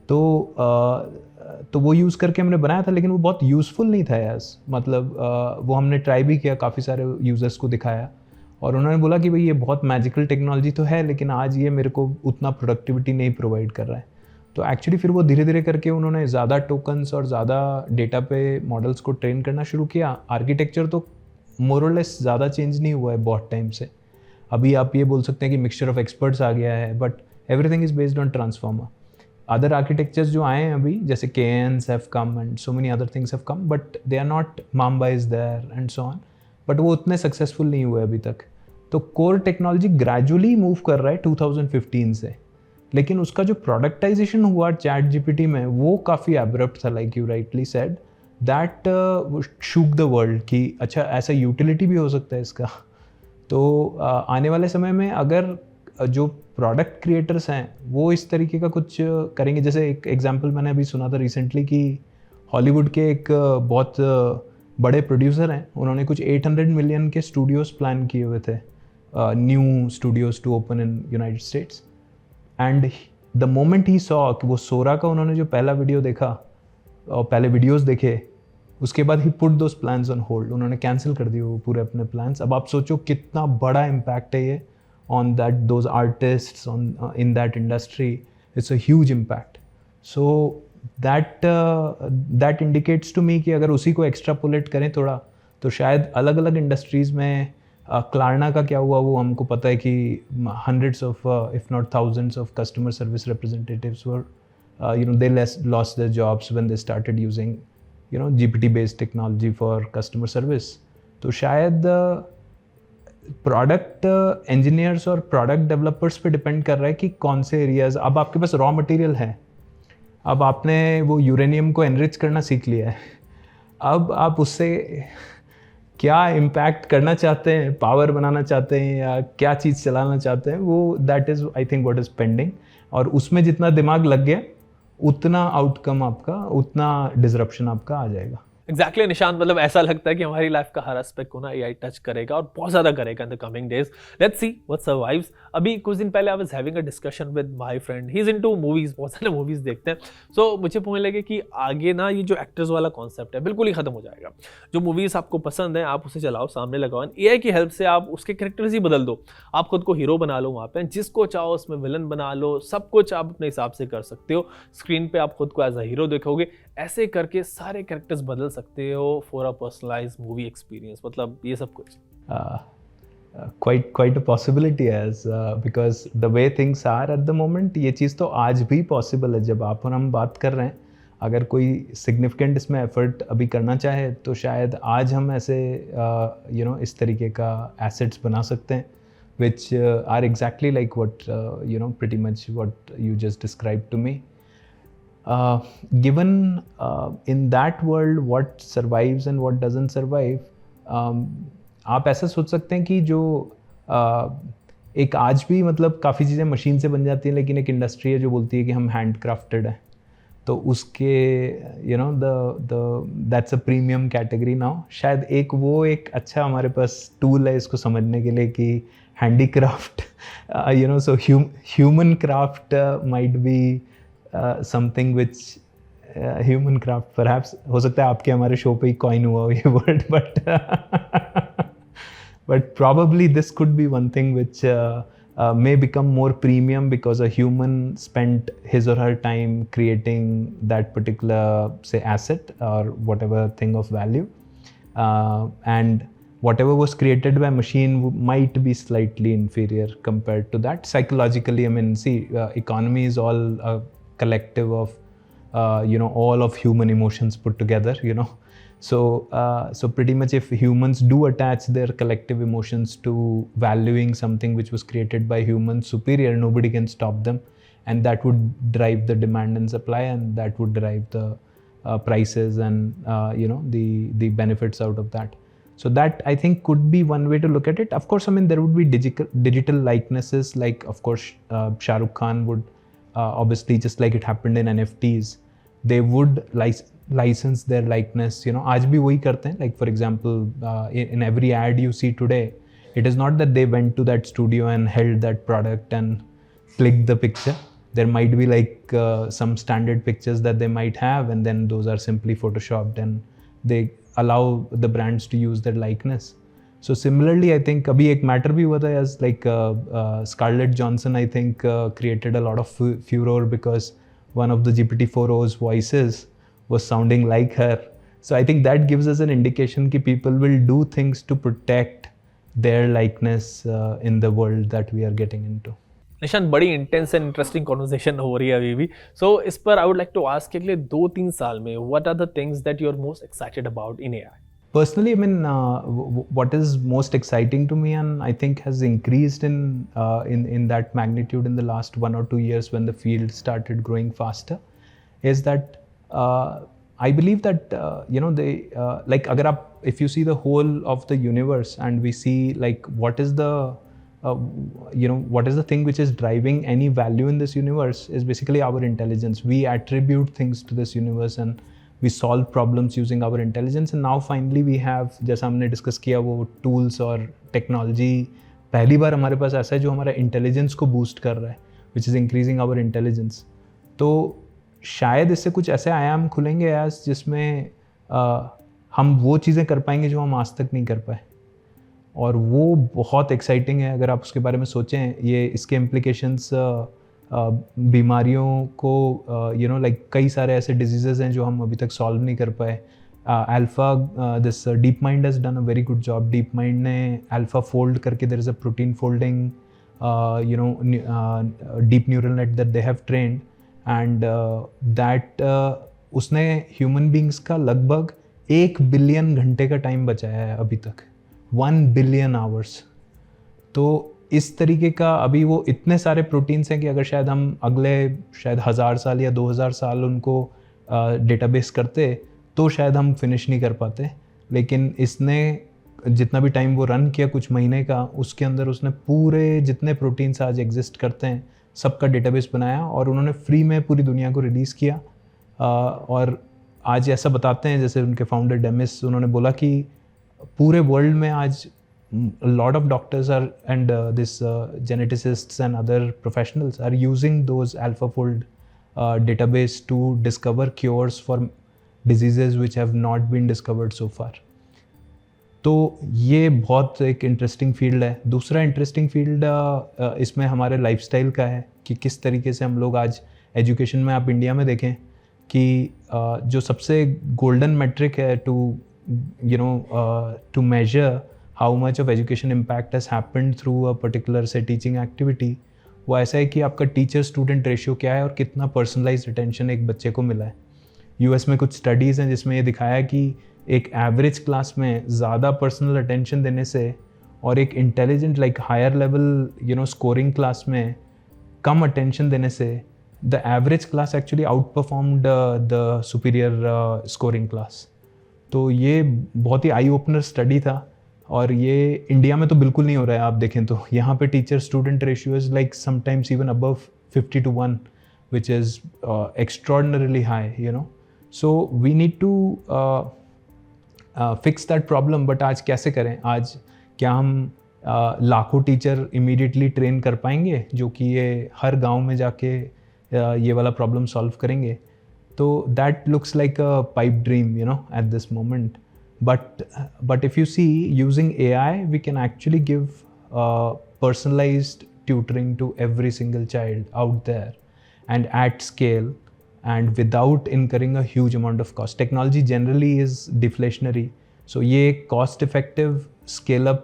तो वो यूज़ करके हमने बनाया था, लेकिन वो बहुत यूज़फुल नहीं था यार. मतलब वो हमने ट्राई भी किया, काफ़ी सारे यूज़र्स को दिखाया, और उन्होंने बोला कि भाई ये बहुत मैजिकल टेक्नोलॉजी तो है, लेकिन आज ये मेरे को उतना प्रोडक्टिविटी नहीं प्रोवाइड कर रहा है. तो एक्चुअली फिर वो धीरे धीरे करके उन्होंने ज़्यादा टोकन्स और ज़्यादा डेटा पे मॉडल्स को ट्रेन करना शुरू किया. आर्किटेक्चर तो मोर और लेस ज़्यादा चेंज नहीं हुआ है बहुत टाइम से. अभी आप ये बोल सकते हैं कि मिक्सचर ऑफ एक्सपर्ट्स आ गया है, but everything is based on transformer. Other architectures जो आए हैं अभी, जैसे KNs have come and so many other things have come, but they are not, Mamba is there and so on, but वो उतने सक्सेसफुल नहीं हुए अभी तक. तो कोर टेक्नोलॉजी ग्रेजुअली मूव कर रहा है 2015 से, लेकिन उसका जो प्रोडक्टाइजेशन हुआ चैट जीपीटी में वो काफ़ी एब्रप्ट था, like you rightly said, that shook the world कि अच्छा ऐसा यूटिलिटी भी हो सकता है इसका. तो आने वाले समय में अगर जो प्रोडक्ट क्रिएटर्स हैं वो इस तरीके का कुछ करेंगे, जैसे एक एग्जांपल मैंने अभी सुना था रिसेंटली कि हॉलीवुड के एक बहुत बड़े प्रोड्यूसर हैं, उन्होंने कुछ 800 मिलियन के स्टूडियोज़ प्लान किए हुए थे, new studios to open in United States. And the moment he saw कि वो सोरा का उन्होंने जो पहला वीडियो देखा और पहले वीडियोस देखे, उसके बाद ही put those plans on hold. उन्होंने कैंसिल कर दिए वो पूरे अपने प्लान्स. अब आप सोचो कितना बड़ा इम्पैक्ट है ये on that those artists on in that industry. It's a huge impact. So that indicates to me कि अगर उसी को एक्स्ट्रापोलेट करें थोड़ा, तो शायद अलग अलग इंडस्ट्रीज़ में क्लारना का क्या हुआ वो हमको पता है कि hundreds of if not thousands of customer service representatives were they lost their jobs when they started using GPT based technology for customer service. तो शायद प्रोडक्ट इंजीनियर्स और प्रोडक्ट डेवलपर्स पे डिपेंड कर रहा है कि कौन से एरियाज. अब आपके पास रॉ मटेरियल है, अब आपने वो यूरेनियम को एनरिच करना सीख लिया है, अब आप उससे क्या इम्पैक्ट करना चाहते हैं, पावर बनाना चाहते हैं या क्या चीज़ चलाना चाहते हैं, वो that is I think what is pending. और उसमें जितना दिमाग लग गया उतना आउटकम आपका, उतना डिसरप्शन आपका आ जाएगा. एग्जैक्टली निशांत, मतलब ऐसा लगता है कि हमारी लाइफ का हर एस्पेक्ट को ना एआई टच करेगा और बहुत ज्यादा करेगा in the coming days. Let's see what survives. अभी कुछ दिन पहले I was having a discussion with my friend, he is into movies, बहुत सारे मूवीज देखते हैं। सो मुझे पूछने लगे कि आगे ना ये जो एक्टर्स वाला कॉन्सेप्ट है बिल्कुल ही खत्म हो जाएगा। जो मूवीज आपको पसंद है आप उसे चलाओ, सामने लगाओ, एआई की हेल्प से आप उसके कैरेक्टर्स ही बदल दो। आप खुद को हीरो बना लो, वहाँ पे जिसको चाहो उसमें विलन बना लो, सब कुछ आप अपने हिसाब से कर सकते हो। स्क्रीन पे आप खुद को एज अ हीरो देखोगे, ऐसे करके सारे कैरेक्टर्स बदल सकते हो for a personalised movie experience. मतलब ये सब कुछ quite a possibility as because the way things are at the moment, ये चीज़ तो आज भी पॉसिबल है। जब आप और हम बात कर रहे हैं, अगर कोई सिग्निफिकेंट इसमें एफर्ट अभी करना चाहे तो शायद आज हम ऐसे इस तरीके का एसेट्स बना सकते हैं which are exactly like what pretty much what you just described to me. Given in that world what survives and what doesn't survive, आप ऐसा सोच सकते हैं कि जो एक आज भी मतलब काफ़ी चीज़ें मशीन से बन जाती हैं, लेकिन एक इंडस्ट्री है जो बोलती है कि हम हैंड क्राफ्टेड है, तो उसके that's a premium category now. शायद एक अच्छा हमारे पास टूल है इसको समझने के लिए कि handicraft so human craft might be something which human craft perhaps हो सकता है आपके हमारे शो पे ही कॉइन हुआ हो ये word, but probably this could be one thing which may become more premium because a human spent his or her time creating that particular say asset or whatever thing of value, and whatever was created by machine might be slightly inferior compared to that. Psychologically, I mean, see, economy is all a collective of, all of human emotions put together, So pretty much if humans do attach their collective emotions to valuing something which was created by humans superior, nobody can stop them. And that would drive the demand and supply, and that would drive the prices and, the benefits out of that. So that I think could be one way to look at it. Of course, I mean, there would be digital likenesses, like of course Shah Rukh Khan would obviously, just like it happened in NFTs, they would license their likeness, आज भी वही करते हैं. Like for example, in every ad you see today, it is not that they went to that studio and held that product and clicked the picture. There might be like some standard pictures that they might have, and then those are simply photoshopped, and they allow the brands to use their likeness. So similarly, I think अभी एक matter भी हुआ था as like Scarlett Johansson, I think created a lot of furor because one of the GPT-4o's voices was sounding like her. So I think that gives us an indication कि people will do things to protect their likeness in the world that we are getting into. Nishant, बड़ी intense and interesting conversation हो रही है अभी भी। So इस पर I would like to ask कि अगले 2-3 साल में what are the things that you are most excited about in AI? Personally, I mean, what is most exciting to me, and I think has increased in that magnitude in the last 1 or 2 years when the field started growing faster, is that I believe that like अगर आप if you see the whole of the universe and we see like what is the what is the thing which is driving any value in this universe is basically our intelligence. We attribute things to this universe and we solve problems using our intelligence, and now finally we have, जैसा हमने discuss किया, वो tools और technology पहली बार हमारे पास ऐसा है जो हमारा इंटेलिजेंस को बूस्ट कर रहा है, which is increasing our intelligence. तो शायद इससे कुछ ऐसे आयाम खुलेंगे आज जिसमें हम वो चीज़ें कर पाएंगे जो हम आज तक नहीं कर पाए, और वो बहुत एक्साइटिंग है. अगर आप उसके बारे में सोचें, ये इसके इम्प्लीकेशंस बीमारियों को लाइक कई सारे ऐसे डिजीज़ेज़ हैं जो हम अभी तक सॉल्व नहीं कर पाए. Alpha this DeepMind has done a very good job. DeepMind ने अल्फ़ा फोल्ड करके, there is a protein folding deep neural net that they have trained, and that उसने ह्यूमन बींग्स का लगभग 1 billion घंटे का time बचाया है अभी तक, 1 बिलियन आवर्स. तो इस तरीके का अभी वो इतने सारे प्रोटीन्स हैं कि अगर शायद हम अगले शायद 1000 साल या 2000 साल उनको डेटाबेस करते तो शायद हम फिनिश नहीं कर पाते. लेकिन इसने जितना भी टाइम वो रन किया, कुछ महीने का, उसके अंदर उसने पूरे जितने प्रोटीन्स आज एग्जिस्ट करते हैं सबका डेटाबेस बनाया, और उन्होंने फ्री में पूरी दुनिया को रिलीज़ किया. और आज ऐसा बताते हैं, जैसे उनके फाउंडर डेमिस, उन्होंने बोला कि पूरे वर्ल्ड में आज lot of doctors are and this geneticists and other professionals are using those AlphaFold database to discover cures for diseases which have not been discovered so far. तो ये बहुत एक इंटरेस्टिंग फील्ड है. दूसरा इंटरेस्टिंग फील्ड इसमें हमारे lifestyle का है कि किस तरीके से हम लोग आज एजुकेशन में, आप इंडिया में देखें कि जो सबसे गोल्डन मेट्रिक है to measure how much of education impact has happened through a particular say teaching activity, वो ऐसा है कि आपका टीचर स्टूडेंट रेशियो क्या है और कितना पर्सनलाइज्ड अटेंशन एक बच्चे को मिला है. यूएस में कुछ स्टडीज़ हैं जिसमें ये दिखाया है कि एक एवरेज क्लास में ज़्यादा पर्सनल अटेंशन देने से और एक intelligent like higher level scoring class में कम अटेंशन देने से the average class actually outperformed the superior scoring class. तो ये बहुत ही आई ओपनर स्टडी था और ये इंडिया में तो बिल्कुल नहीं हो रहा है. आप देखें तो यहाँ पे teacher student ratio is like sometimes even above 50-1, which is extraordinarily high. So we need to fix that problem. But आज कैसे करें? आज क्या हम लाखों टीचर इमीडिएटली ट्रेन कर पाएंगे जो कि ये हर गांव में जाके ये वाला प्रॉब्लम सॉल्व करेंगे? तो that looks like a pipe dream at this moment. But if you see, using AI, we can actually give personalized tutoring to every single child out there and at scale and without incurring a huge amount of cost. Technology generally is deflationary, so ये cost effective scale up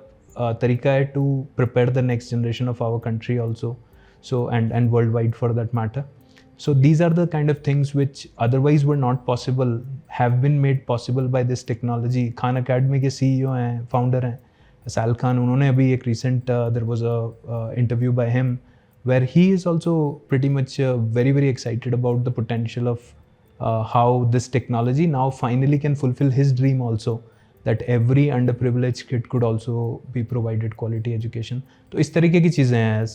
तरीका है to prepare the next generation of our country also, so and worldwide for that matter. So these are the kind of things which otherwise were not possible, have been made possible by this technology. Khan Academy के CEO हैं, founder हैं, Sal Khan, उन्होंने अभी एक recent there was a interview by him where he is also pretty much very very excited about the potential of how this technology now finally can fulfill his dream also, that every underprivileged kid could also be provided quality education. तो इस तरीके की चीज़ें हैं.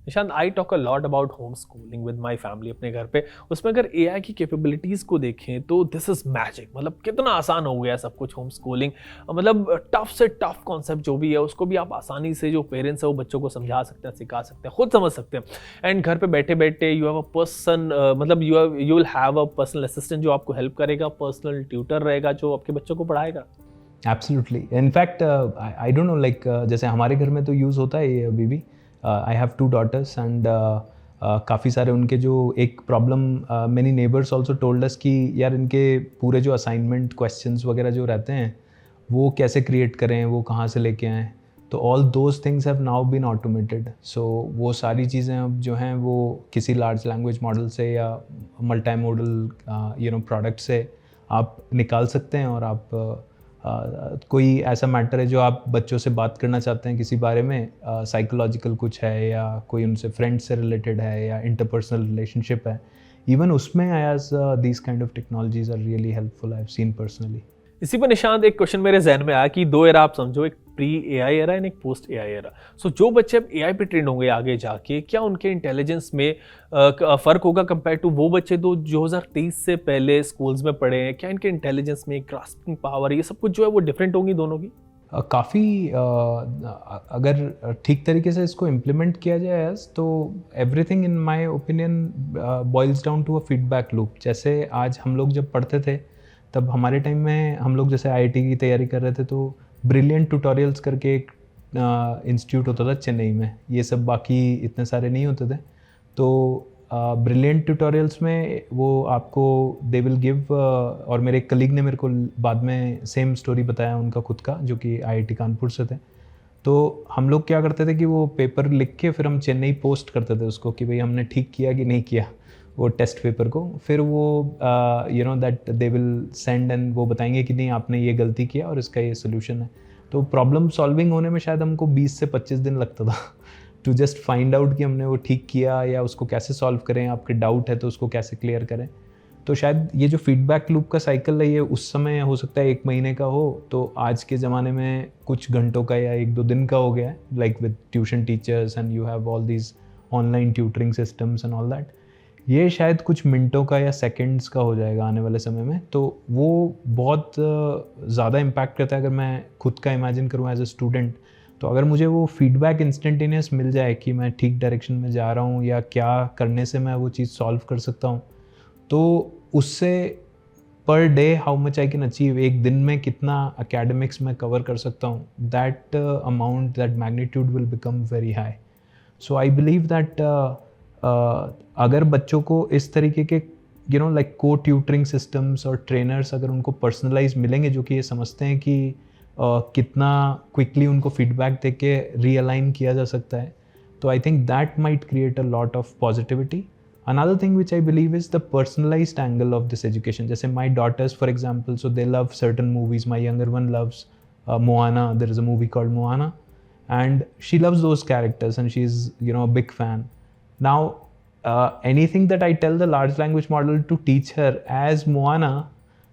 Nishant, I talk a lot about home schooling with my family अपने घर पे. उसमें अगर AI की कैपेबिलिटीज़ को देखें तो दिस इज़ मैजिक. मतलब कितना आसान हो गया सब कुछ होम स्कूलिंग. मतलब टफ से टफ कॉन्सेप्ट जो भी है उसको भी आप आसानी से, जो पेरेंट्स है वो बच्चों को समझा सकते हैं, सिखा सकते हैं, खुद समझ सकते हैं. एंड घर पे बैठे बैठे यू हैव अ पर्सन, मतलब you will have a personal assistant जो आपको हेल्प करेगा, पर्सनल ट्यूटर रहेगा जो आपके बच्चों को पढ़ाएगा. Absolutely. In fact, I don't know, like जैसे हमारे घर में तो यूज़ होता है ये अभी भी. I have 2 daughters and काफ़ी सारे उनके जो एक problem, many neighbors also told us कि यार इनके पूरे जो असाइनमेंट क्वेश्चंस वगैरह जो रहते हैं वो कैसे क्रिएट करें, वो कहाँ से लेके आएँ. तो all those things have now been automated. So वो सारी चीज़ें अब जो हैं वो किसी लार्ज लैंग्वेज मॉडल से या मल्टी मॉडल प्रोडक्ट से आप निकाल सकते हैं. और आप कोई ऐसा मैटर है जो आप बच्चों से बात करना चाहते हैं किसी बारे में, साइकोलॉजिकल कुछ है या कोई उनसे फ्रेंड से रिलेटेड है या इंटरपर्सनल रिलेशनशिप है, इवन उसमें as these kind of technologies are really helpful, I have seen personally. इसी पर निशांत एक क्वेश्चन मेरे जहन में आया कि 2 एरा आप समझो, एक प्री AI एरा एंड एक पोस्ट AI एरा. सो जो बच्चे अब AI पे ट्रेन होंगे आगे जाके, क्या उनके इंटेलिजेंस में फ़र्क होगा कंपेयर टू वो बच्चे तो 2023 से पहले स्कूल्स में पढ़े हैं? क्या इनके इंटेलिजेंस में, ग्रास्पिंग पावर, ये सब कुछ जो है वो डिफरेंट होंगी दोनों की? काफ़ी अगर ठीक तरीके से इसको इम्प्लीमेंट किया जाए तो everything in my opinion boils down to a feedback loop. जैसे आज हम लोग जब पढ़ते थे तब हमारे टाइम में हम लोग जैसे IIT की तैयारी कर रहे थे तो ब्रिलियंट ट्यूटोरियल्स करके एक इंस्टीट्यूट होता था चेन्नई में. ये सब बाकी इतने सारे नहीं होते थे. तो ब्रिलियंट ट्यूटोरियल्स में वो आपको दे विल गिव, और मेरे एक कलीग ने मेरे को बाद में सेम स्टोरी बताया उनका खुद का, जो कि IIT कानपुर से थे. तो हम लोग क्या करते थे कि वो पेपर लिख के फिर हम चेन्नई पोस्ट करते थे उसको कि भाई हमने ठीक किया कि नहीं किया वो टेस्ट पेपर को. फिर वो that they will send and वो बताएंगे कि नहीं आपने ये गलती किया और इसका ये सोल्यूशन है. तो प्रॉब्लम सॉल्विंग होने में शायद हमको 20 से 25 दिन लगता था टू जस्ट फाइंड आउट कि हमने वो ठीक किया या उसको कैसे सॉल्व करें. आपके डाउट है तो उसको कैसे क्लियर करें. तो शायद ये जो फीडबैक लूप का साइकिल है ये उस समय हो सकता है 1 महीने का हो, तो आज के ज़माने में कुछ घंटों का या 1-2 दिन का हो गया है, like with tuition teachers and you have all these online tutoring systems and all that. ये शायद कुछ मिनटों का या सेकंड्स का हो जाएगा आने वाले समय में, तो वो बहुत ज़्यादा इम्पैक्ट करता है। अगर मैं खुद का इमेजिन करूँ एज अ स्टूडेंट, तो अगर मुझे वो फीडबैक इंस्टेंटेनियस मिल जाए कि मैं ठीक डायरेक्शन में जा रहा हूँ या क्या करने से मैं वो चीज़ सॉल्व कर सकता हूँ, तो उससे per day how much I can achieve, एक दिन में कितना एकेडमिक्स में कवर कर सकता हूँ, that amount, that magnitude will become very high. So I believe that अगर बच्चों को इस तरीके के लाइक को ट्यूटरिंग सिस्टम्स और ट्रेनर्स अगर उनको पर्सनलाइज मिलेंगे, जो कि ये समझते हैं कि कितना क्विकली उनको फीडबैक दे के रीअलाइन किया जा सकता है, तो I think that might create a lot of positivity. Another thing which I believe is the personalized angle of this education. Just my daughters, for example, so they love certain movies. My younger one loves Moana. There is a movie called Moana, and she loves those characters, and she's a big fan. Now, anything that I tell the large language model to teach her as Moana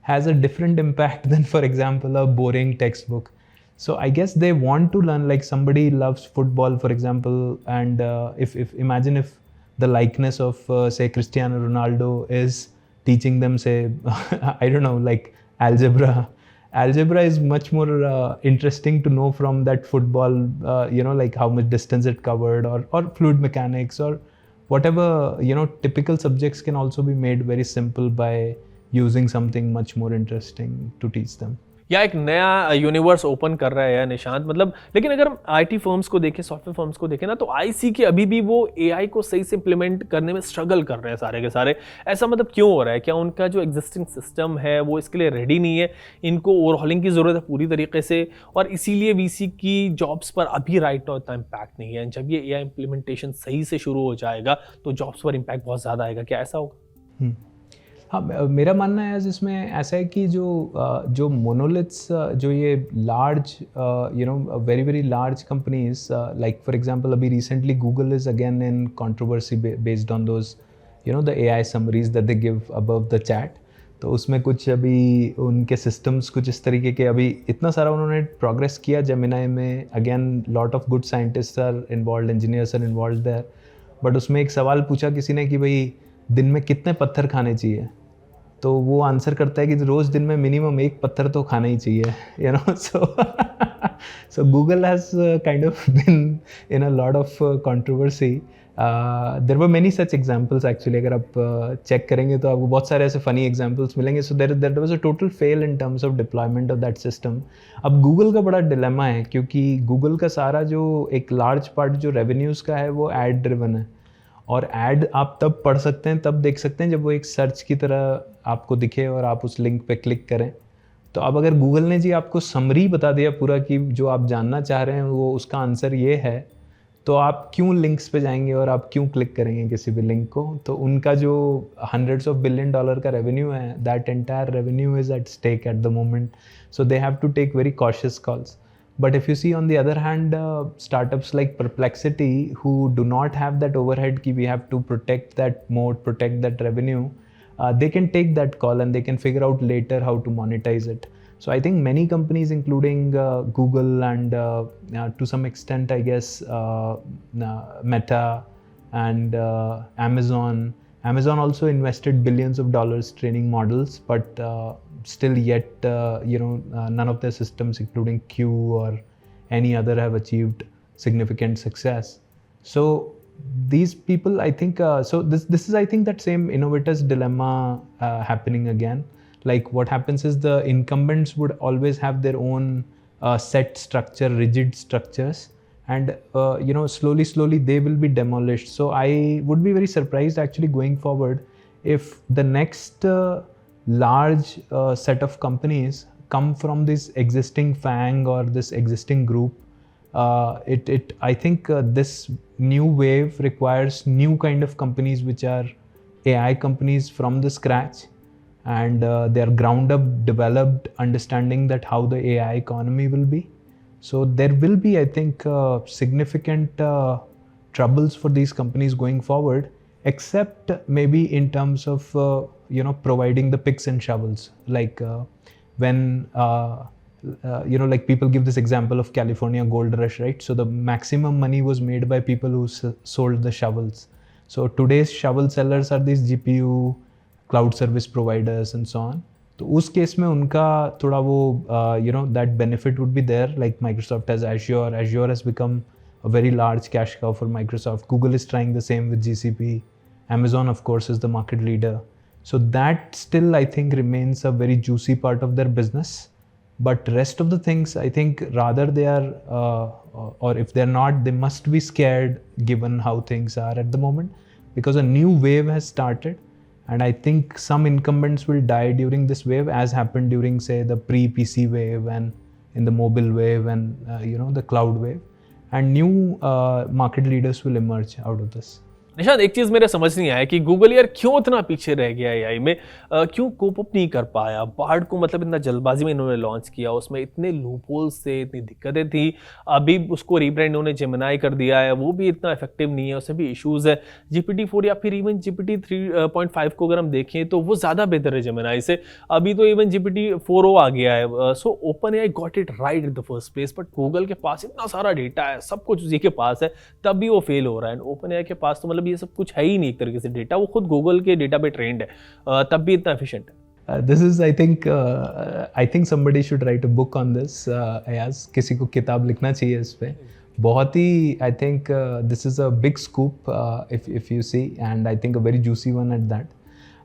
has a different impact than, for example, a boring textbook. So I guess they want to learn, like somebody loves football, for example, and if imagine if the likeness of say Cristiano Ronaldo is teaching them, say I don't know, like algebra is much more interesting to know from that football, like how much distance it covered, or fluid mechanics, or whatever, typical subjects can also be made very simple by using something much more interesting to teach them. या एक नया universe open कर रहा है यार निशांत, मतलब लेकिन अगर हम आईटी फर्म्स को देखें, सॉफ्टवेयर फर्म्स को देखें ना, तो आईसी के अभी भी वो एआई को सही से इंप्लीमेंट करने में स्ट्रगल कर रहे हैं सारे के सारे. ऐसा मतलब क्यों हो रहा है? क्या उनका जो एग्जिस्टिंग सिस्टम है वो इसके लिए रेडी नहीं है? इनको ओवरहॉलिंग की ज़रूरत है पूरी तरीके से, और इसीलिए वीसी की जॉब्स पर अभी राइट नाउ इतना इम्पैक्ट नहीं है. जब ये एआई इंप्लीमेंटेशन सही से शुरू हो जाएगा तो जॉब्स पर इम्पैक्ट बहुत ज़्यादा आएगा. क्या ऐसा होगा? हाँ, मेरा मानना है इसमें ऐसा है कि जो मोनोलिथ्स, जो ये large very very large companies, like for example अभी recently Google is again in controversy based on those the AI summaries that they give above the chat. तो उसमें कुछ अभी उनके सिस्टम्स कुछ इस तरीके के, अभी इतना सारा उन्होंने प्रोग्रेस किया जेमिनाई में. Again lot of good scientist are involve, engineers are involve there. But उसमें एक सवाल पूछा किसी ने कि भाई दिन में कितने पत्थर खाने चाहिए, तो वो आंसर करता है कि रोज़ दिन में मिनिमम एक पत्थर तो खाना ही चाहिए, so Google has kind of been in a lot of controversy. There were many such examples actually. अगर आप चेक करेंगे तो आपको बहुत सारे ऐसे funny examples मिलेंगे. So there was a total fail in terms of deployment of that system. अब Google का बड़ा dilemma है, क्योंकि Google का सारा जो एक large part जो revenues का है वो ad driven है, और ऐड आप तब पढ़ सकते हैं, तब देख सकते हैं जब वो एक सर्च की तरह आपको दिखे और आप उस लिंक पे क्लिक करें. तो अब अगर गूगल ने जी आपको समरी बता दिया पूरा कि जो आप जानना चाह रहे हैं वो उसका आंसर ये है, तो आप क्यों लिंक्स पे जाएंगे और आप क्यों क्लिक करेंगे किसी भी लिंक को? तो उनका जो $100 of billion का रेवेन्यू है, that entire revenue is at stake at the moment. So they have to take very cautious calls. But if you see on the other hand, startups like Perplexity, who do not have that overhead ki we have to protect that moat, protect that revenue, they can take that call and they can figure out later how to monetize it. So I think many companies, including Google and to some extent, I guess, Meta and Amazon also invested billions of dollars training models, but still yet none of their systems, including Q or any other, have achieved significant success. So these people, I think, so this is, I think, that same innovator's dilemma happening again. Like what happens is the incumbents would always have their own set structure, rigid structures, and slowly they will be demolished. So I would be very surprised actually going forward if the next large set of companies come from this existing FANG or this existing group. I think this new wave requires new kind of companies which are AI companies from the scratch, and they are ground up, developed, understanding that how the AI economy will be. So there will be, I think, significant troubles for these companies going forward, except maybe in terms of providing the picks and shovels. Like when like people give this example of California gold rush, right? So the maximum money was made by people who sold the shovels. So today's shovel sellers are these GPU cloud service providers and so on. तो उस case में उनका थोड़ा वो that benefit would be there, like Microsoft has Azure. Azure has become a very large cash cow for Microsoft. Google is trying the same with GCP. Amazon, of course, is the market leader. So that still, I think, remains a very juicy part of their business. But rest of the things, I think, rather they are, or if they're not, they must be scared given how things are at the moment, because a new wave has started. And I think some incumbents will die during this wave, as happened during, say, the pre-PC wave and in the mobile wave and, the cloud wave. And new market leaders will emerge out of this. Nishant, एक चीज़ मेरे समझ नहीं आया कि Google यार क्यों इतना पीछे रह गया एआई में, क्यों कोप अप नहीं कर पाया। बार्ड को मतलब इतना जल्दबाजी में इन्होंने लॉन्च किया, उसमें इतने लूपहोल्स थे, इतनी दिक्कतें थी। अभी उसको रीब्रांड इन्होंने जेमिनाई कर दिया है, वो भी इतना इफेक्टिव नहीं है, उसमें भी इशूज़ है। GPT-4 या फिर इवन GPT 3.5 को अगर हम देखें तो वो ज़्यादा बेहतर है जेमिनाई से। अभी तो इवन GPT-4o आ गया है। So open AI got it right at the first place, but Google के पास इतना सारा डेटा है, सब कुछ उसी के पास है, तब भी वो फेल हो रहा है। ओपन एआई के पास तो मतलब ये सब कुछ है ही नहीं एक तरीके से डेटा, वो खुद गूगल के डेटा पे ट्रेंड है, तब भी इतना एफिशिएंट है। This is, I think somebody should write a book on this. Ayaz, किसी को किताब लिखना चाहिए इस पे। बहुत ही, I think this is a big scoop if you see, and I think a very juicy one at that.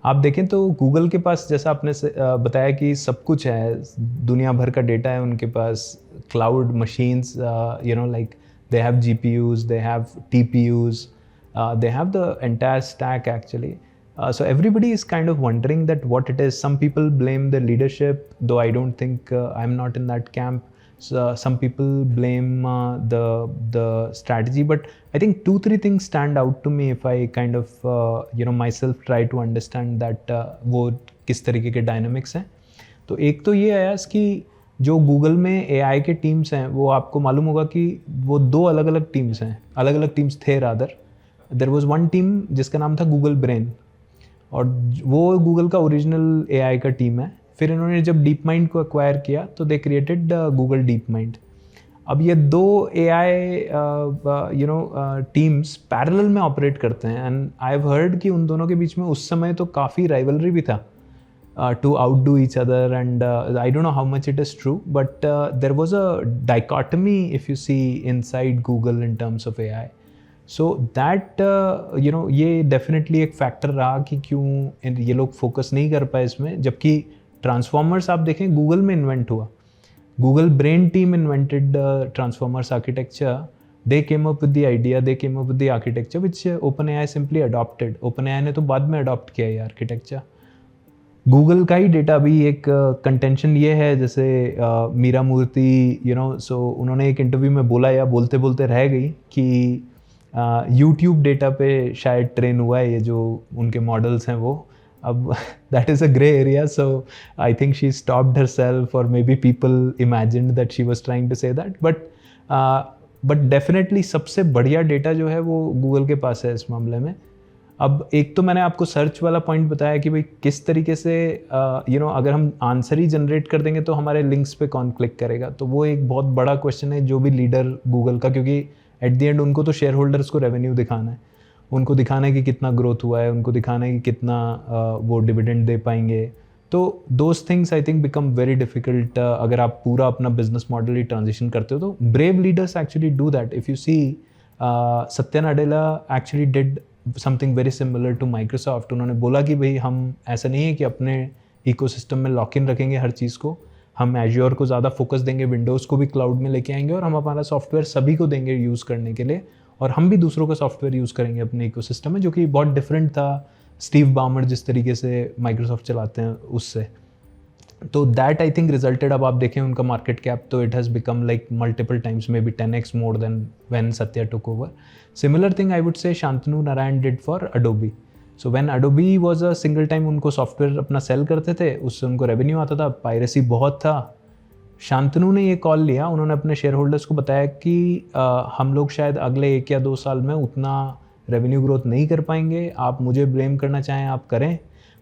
आप देखें तो गूगल के पास, जैसा आपने बताया कि सब कुछ है, दुनिया भर का डेटा है उनके पास, cloud machines, like they have GPUs, they have TPUs, they have the entire stack actually. So everybody is kind of wondering that what it is. Some people blame the leadership, though I don't think I'm not in that camp. So some people blame the strategy, but I think 2-3 things stand out to me if I kind of myself try to understand that वो किस तरीके के dynamics हैं। तो एक तो ये है कि जो गूगल में AI के टीम्स हैं, वो आपको मालूम होगा कि वो 2 अलग अलग टीम्स हैं, अलग अलग टीम्स थे rather. There was one team जिसका नाम था गूगल ब्रेन, और वो गूगल का ओरिजिनल AI का टीम है। फिर इन्होंने जब डीप माइंड को एक्वायर किया तो they created Google deep mind. अब ये 2 AI टीम्स पैरेलल में ऑपरेट करते हैं, एंड आई हैव हर्ड कि उन दोनों के बीच में उस समय तो काफ़ी राइवलरी भी था to outdo each other, and I don't know how much it is true, but there was a dichotomy if you see inside Google in terms of AI. So that ये definitely एक factor रहा कि क्यों ये लोग focus नहीं कर पाए इसमें, जबकि ट्रांसफॉर्मर्स आप देखें गूगल में इन्वेंट हुआ, Google brain team invented transformers architecture, they came up with the idea, they came up with the architecture which OpenAI simply adopted. OpenAI ने तो बाद में अडॉप्ट किया ये आर्किटेक्चर। गूगल का ही डेटा भी एक कंटेंशन ये है, जैसे मीरा मूर्ति सो उन्होंने एक इंटरव्यू में बोला या बोलते बोलते रह गई कि यूट्यूब डेटा पे शायद ट्रेन हुआ है ये जो उनके मॉडल्स हैं वो। अब that is a grey area, so I think she stopped herself, और maybe people imagined that she was trying to say that, but definitely सबसे बढ़िया डेटा जो है वो गूगल के पास है इस मामले में। अब एक तो मैंने आपको सर्च वाला पॉइंट बताया कि भाई किस तरीके से अगर हम आंसर ही जनरेट कर देंगे तो हमारे लिंक्स पे कौन क्लिक करेगा, तो वो एक बहुत बड़ा क्वेश्चन है जो भी लीडर गूगल का, क्योंकि एट द एंड उनको तो शेयर होल्डर्स को रेवेन्यू दिखाना है, उनको दिखाना है कि कितना ग्रोथ हुआ है, उनको दिखाना है कि कितना वो डिविडेंड दे पाएंगे। तो those things I think become very difficult अगर आप पूरा अपना बिजनेस मॉडल ही ट्रांजिशन करते हो। तो brave leaders actually do that. If you see Satya Nadella actually did something very similar to Microsoft. उन्होंने बोला कि भाई हम ऐसा नहीं है कि अपने इकोसिस्टम में लॉक इन रखेंगे हर चीज़ को, हम एज्योर को ज़्यादा फोकस देंगे, विंडोज़ को भी क्लाउड में लेके आएंगे, और हम हमारा सॉफ्टवेयर सभी को देंगे यूज़ करने के लिए, और हम भी दूसरों का सॉफ्टवेयर यूज़ करेंगे अपने इकोसिस्टम में, जो कि बहुत डिफरेंट था स्टीव बामर जिस तरीके से माइक्रोसॉफ्ट चलाते हैं उससे। तो दैट आई थिंक रिजल्टेड, अब आप देखें उनका मार्केट कैप तो it has become like multiple times, may be 10x more than when Satya took over. Similar thing I would से Shantanu Narayan did for Adobe. So when Adobe was a single time, उनको software अपना cell करते थे, उससे उनको revenue आता था, piracy बहुत था। शांतनु ने ये कॉल लिया, उन्होंने अपने शेयर होल्डर्स को बताया कि हम लोग शायद अगले 1 या 2 साल में उतना रेवेन्यू ग्रोथ नहीं कर पाएंगे, आप मुझे ब्लेम करना चाहें आप करें,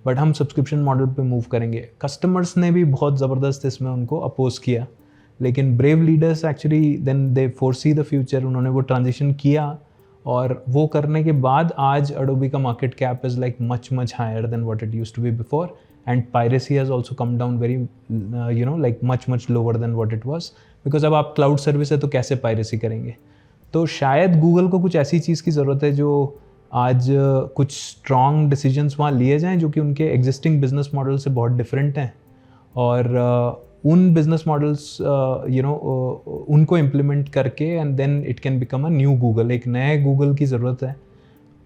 बट हम सब्सक्रिप्शन मॉडल पे मूव करेंगे। कस्टमर्स ने भी बहुत ज़बरदस्त इसमें उनको अपोज किया, लेकिन brave leaders actually then they foresee the future, उन्होंने वो ट्रांजिशन किया और वो करने के बाद आज Adobe का market cap is like much higher than what it used to be before, and piracy has also come down very like much lower than what it was, because अब आप cloud service है तो कैसे piracy करेंगे. तो शायद Google को कुछ ऐसी चीज़ की ज़रूरत है जो आज कुछ स्ट्रॉन्ग डिसीजंस वहाँ लिए जाएं जो कि उनके एग्जिस्टिंग बिजनेस मॉडल से बहुत डिफरेंट हैं, और उन बिजनेस मॉडल्स उनको इम्प्लीमेंट करके and then it can become a new Google. एक नए गूगल की ज़रूरत है.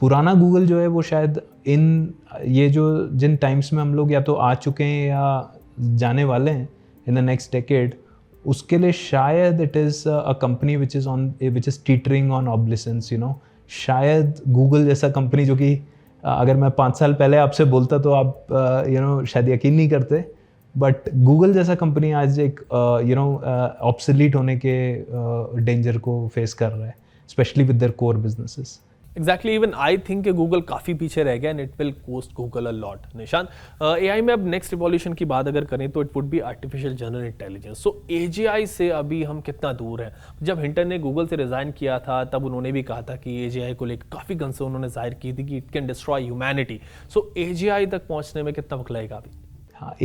पुराना गूगल जो है वो शायद ये जो जिन टाइम्स में हम लोग या तो आ चुके हैं या जाने वाले हैं इन द नेक्स्ट डेकेड, उसके लिए शायद it is a company which is teetering on obsolescence. शायद गूगल जैसा कंपनी जो कि अगर मैं 5 साल पहले आपसे बोलता तो आप शायद यकीन नहीं करते, बट गूगल जैसा कंपनी आज एक ऑब्सोलीट होने के डेंजर को फेस कर रहा है, specially with their core businesses. Exactly, even I think कि गूगल काफ़ी पीछे रह गया and it will cost Google a lot. Nishan, AI में अब नेक्स्ट रिवॉल्यूशन की बात अगर करें तो it would be artificial general intelligence. So AGI से अभी हम कितना दूर हैं? जब हिंटन ने गूगल से रिजाइन किया था तब उन्होंने भी कहा था कि एजीआई को लेकर काफ़ी कंसर्न उन्होंने जाहिर की थी कि it can destroy humanity. So AGI तक पहुंचने में कितना वक्त लगेगा अभी?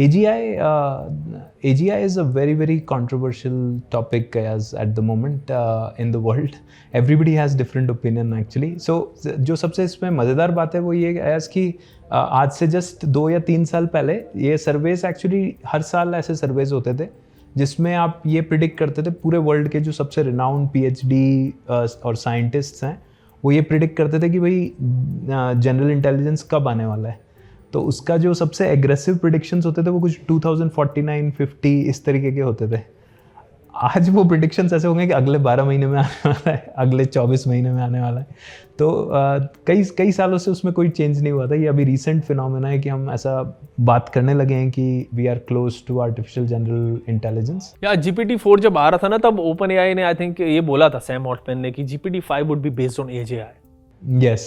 AGI is a very controversial topic as at the moment in the world. Everybody has different opinion actually. So जो सबसे इसमें मज़ेदार बात है वो ये as कि आज से जस्ट 2 या 3 साल पहले ये सर्वेस एक्चुअली हर साल ऐसे सर्वेस होते थे जिसमें आप ये प्रिडिक्ट करते थे, पूरे वर्ल्ड के जो सबसे रिनाउंड PhD और साइंटिस्ट्स हैं वो ये प्रिडिक्ट करते थे कि भाई जनरल इंटेलिजेंस कब आने वाला है. तो उसका जो सबसे एग्रेसिव प्रिडिक्शंस होते थे वो कुछ 2049, 50 इस तरीके के होते थे. आज वो प्रिडिक्शंस ऐसे होंगे कि अगले 12 महीने में आने वाला है, अगले 24 महीने में आने वाला है. तो कई सालों से उसमें कोई चेंज नहीं हुआ था. ये अभी रिसेंट फिनोमेना है कि हम ऐसा बात करने लगे हैं कि we are close to artificial general intelligence. या GPT-4 जब आ रहा था ना तब ओपन एआई ने आई थिंक ये बोला था, सैम ऑल्टमैन ने, कि GPT-5 would be based on AGI. Yes.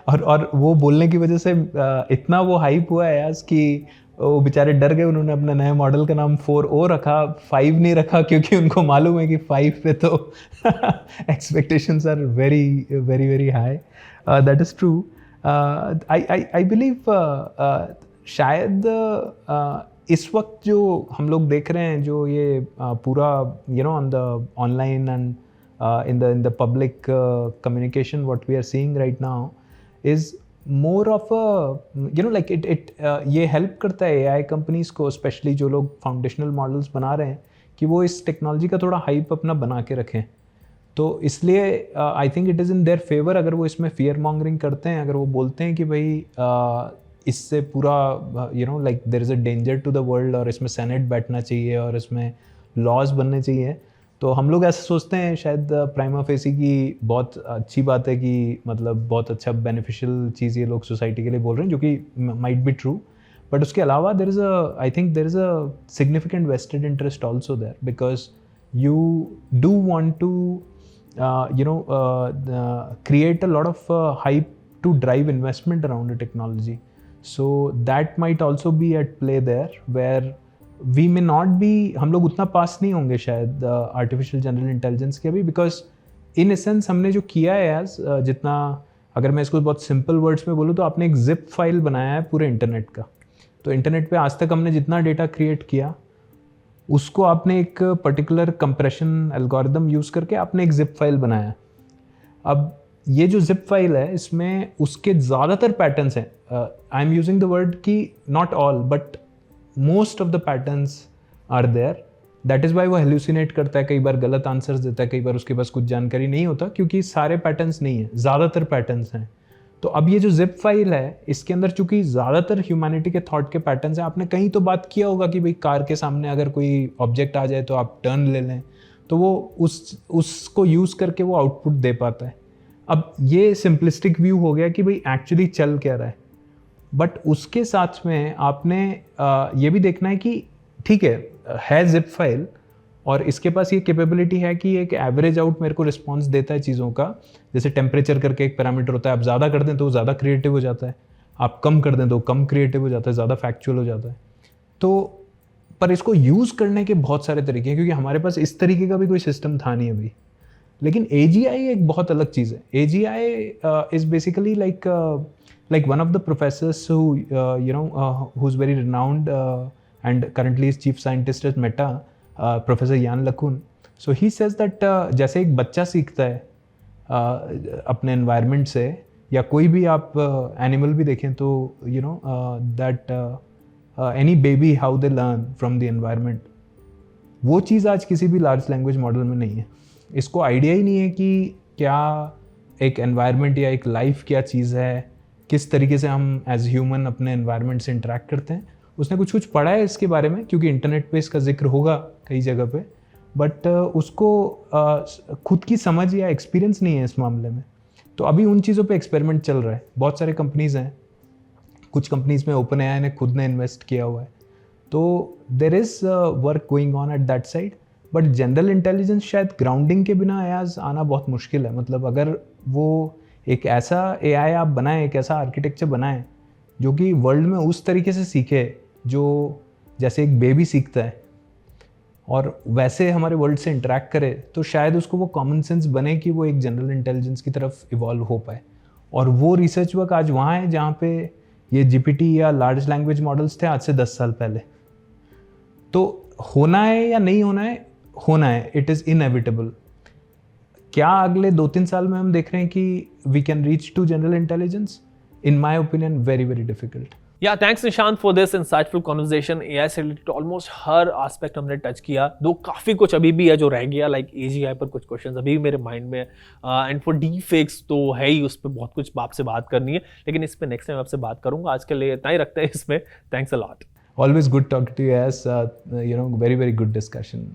और वो बोलने की वजह से इतना वो हाइप हुआ है आज कि वो बेचारे डर गए. उन्होंने अपने नए मॉडल का नाम 4O रखा, 5 नहीं रखा, क्योंकि उनको मालूम है कि 5 पे तो expectations are very high. That is true. I believe शायद इस वक्त जो हम लोग देख रहे हैं, जो ये पूरा on the online and in the public communication, what we are seeing right now is more of a like it ये help करता है AI companies को, especially जो लोग foundational models बना रहे हैं, कि वो इस टेक्नोलॉजी का थोड़ा हाइप अपना बना के रखें. तो इसलिए I think it is in their favour अगर वो इसमें फियर मॉन्गरिंग करते हैं, अगर वो बोलते हैं कि भाई इससे पूरा like there is a danger to the world और इसमें सेनेट बैठना चाहिए और इसमें लॉज बनने चाहिए. तो हम लोग ऐसे सोचते हैं शायद प्राइमा फेसी की बहुत अच्छी बात है कि मतलब बहुत अच्छा बेनिफिशियल चीज़ ये लोग सोसाइटी के लिए बोल रहे हैं, जो कि माइट बी ट्रू. बट उसके अलावा I think there is a significant vested interest also there, because you do want to create a lot of hype to drive investment around the technology. So that might also be at play there, where we may not be, हम लोग उतना पास नहीं होंगे शायद artificial general intelligence के अभी, because in essence हमने जो किया है एज जितना, अगर मैं इसको बहुत सिंपल वर्ड्स में बोलूँ तो आपने एक जिप फाइल बनाया है पूरे इंटरनेट का. तो इंटरनेट पे आज तक हमने जितना डेटा क्रिएट किया उसको आपने एक पर्टिकुलर कंप्रेशन एल्गोरिदम यूज़ करके आपने एक जिप फाइल बनाया. अब ये जो जिप फाइल है इसमें उसके ज़्यादातर पैटर्न्स हैं. I am using the word कि not all but most of the patterns are there. That is why वो हेल्यूसिनेट करता है, कई बार गलत आंसर्स देता है, कई बार उसके पास कुछ जानकारी नहीं होता, क्योंकि सारे पैटर्न्स नहीं हैं, ज़्यादातर पैटर्न्स हैं. तो अब ये जो जिप फाइल है इसके अंदर चूंकि ज़्यादातर ह्यूमैनिटी के थॉट के पैटर्न्स हैं. आपने कहीं तो बात किया होगा कि भाई कार के सामने अगर कोई ऑब्जेक्ट आ जाए तो आप टर्न ले लें, तो वो उसको यूज़ करके वो आउटपुट दे पाता है. अब ये सिंपलिस्टिक व्यू हो गया कि भाई एक्चुअली चल क्या रहा है. बट उसके साथ में आपने ये भी देखना है कि ठीक है जिप फाइल और इसके पास ये कैपेबिलिटी है कि एक एवरेज आउट मेरे को रिस्पॉन्स देता है चीज़ों का. जैसे टेम्परेचर करके एक पैरामीटर होता है, आप ज़्यादा कर दें तो वो ज़्यादा क्रिएटिव हो जाता है, आप कम कर दें तो कम क्रिएटिव हो जाता है, ज़्यादा फैक्चुअल हो जाता है. तो पर इसको यूज़ करने के बहुत सारे तरीके हैं, क्योंकि हमारे पास इस तरीके का भी कोई सिस्टम था नहीं अभी. लेकिन AGI एक बहुत अलग चीज़ है. AGI is basically like one of the professors who who's very renowned and currently is chief scientist at Meta, Professor Yann LeCun. So he says that जैसे एक बच्चा सीखता है अपने environment से, या कोई भी आप एनिमल भी देखें तो that any baby how they learn from the environment, वो चीज़ आज किसी भी लार्ज लैंग्वेज मॉडल में नहीं है. इसको आइडिया ही नहीं है कि क्या एक एनवायरनमेंट या एक लाइफ क्या चीज़ है, किस तरीके से हम एज ह्यूमन अपने एनवायरनमेंट से इंटरेक्ट करते हैं. उसने कुछ पढ़ा है इसके बारे में, क्योंकि इंटरनेट पे इसका जिक्र होगा कई जगह पे, बट उसको खुद की समझ या एक्सपीरियंस नहीं है इस मामले में. तो अभी उन चीज़ों पे एक्सपेरिमेंट चल रहा है. बहुत सारे कंपनीज़ हैं, कुछ कंपनीज़ में OpenAI ने खुद ने इन्वेस्ट किया हुआ है. तो there is work going on at that side. But general intelligence शायद ग्राउंडिंग के बिना एआईज आना बहुत मुश्किल है. मतलब अगर वो एक ऐसा AI आप बनाएं, एक ऐसा आर्किटेक्चर बनाएं जो कि वर्ल्ड में उस तरीके से सीखे जो जैसे एक बेबी सीखता है और वैसे हमारे वर्ल्ड से इंटरेक्ट करे, तो शायद उसको वो कॉमन सेंस बने कि वो एक जनरल इंटेलिजेंस की तरफ इवॉल्व हो पाए. और वो रिसर्च वर्क आज वहाँ है जहाँ पे ये GPT या लार्ज लैंग्वेज मॉडल्स थे आज से 10 साल पहले. तो होना है या नहीं होना है, होना है. It is inevitable. क्या अगले 2-3 साल में हम देख रहे हैं कि we can reach to general intelligence? In my opinion very very difficult. Yeah, thanks Nishant for this insightful conversation. AI से related almost हर aspect हमने टच किया. दो काफ़ी कुछ अभी भी है जो रह गया, like AGI पर कुछ क्वेश्चंस अभी भी मेरे माइंड में है. एंड फॉर deepfakes तो है ही, उस पर बहुत कुछ आपसे बात करनी है, लेकिन इस पर नेक्स्ट टाइम आपसे बात करूंगा. आज के लिए इतना ही रखते हैं इसमें. Thanks a lot. Always good talking to you, as very very good discussion.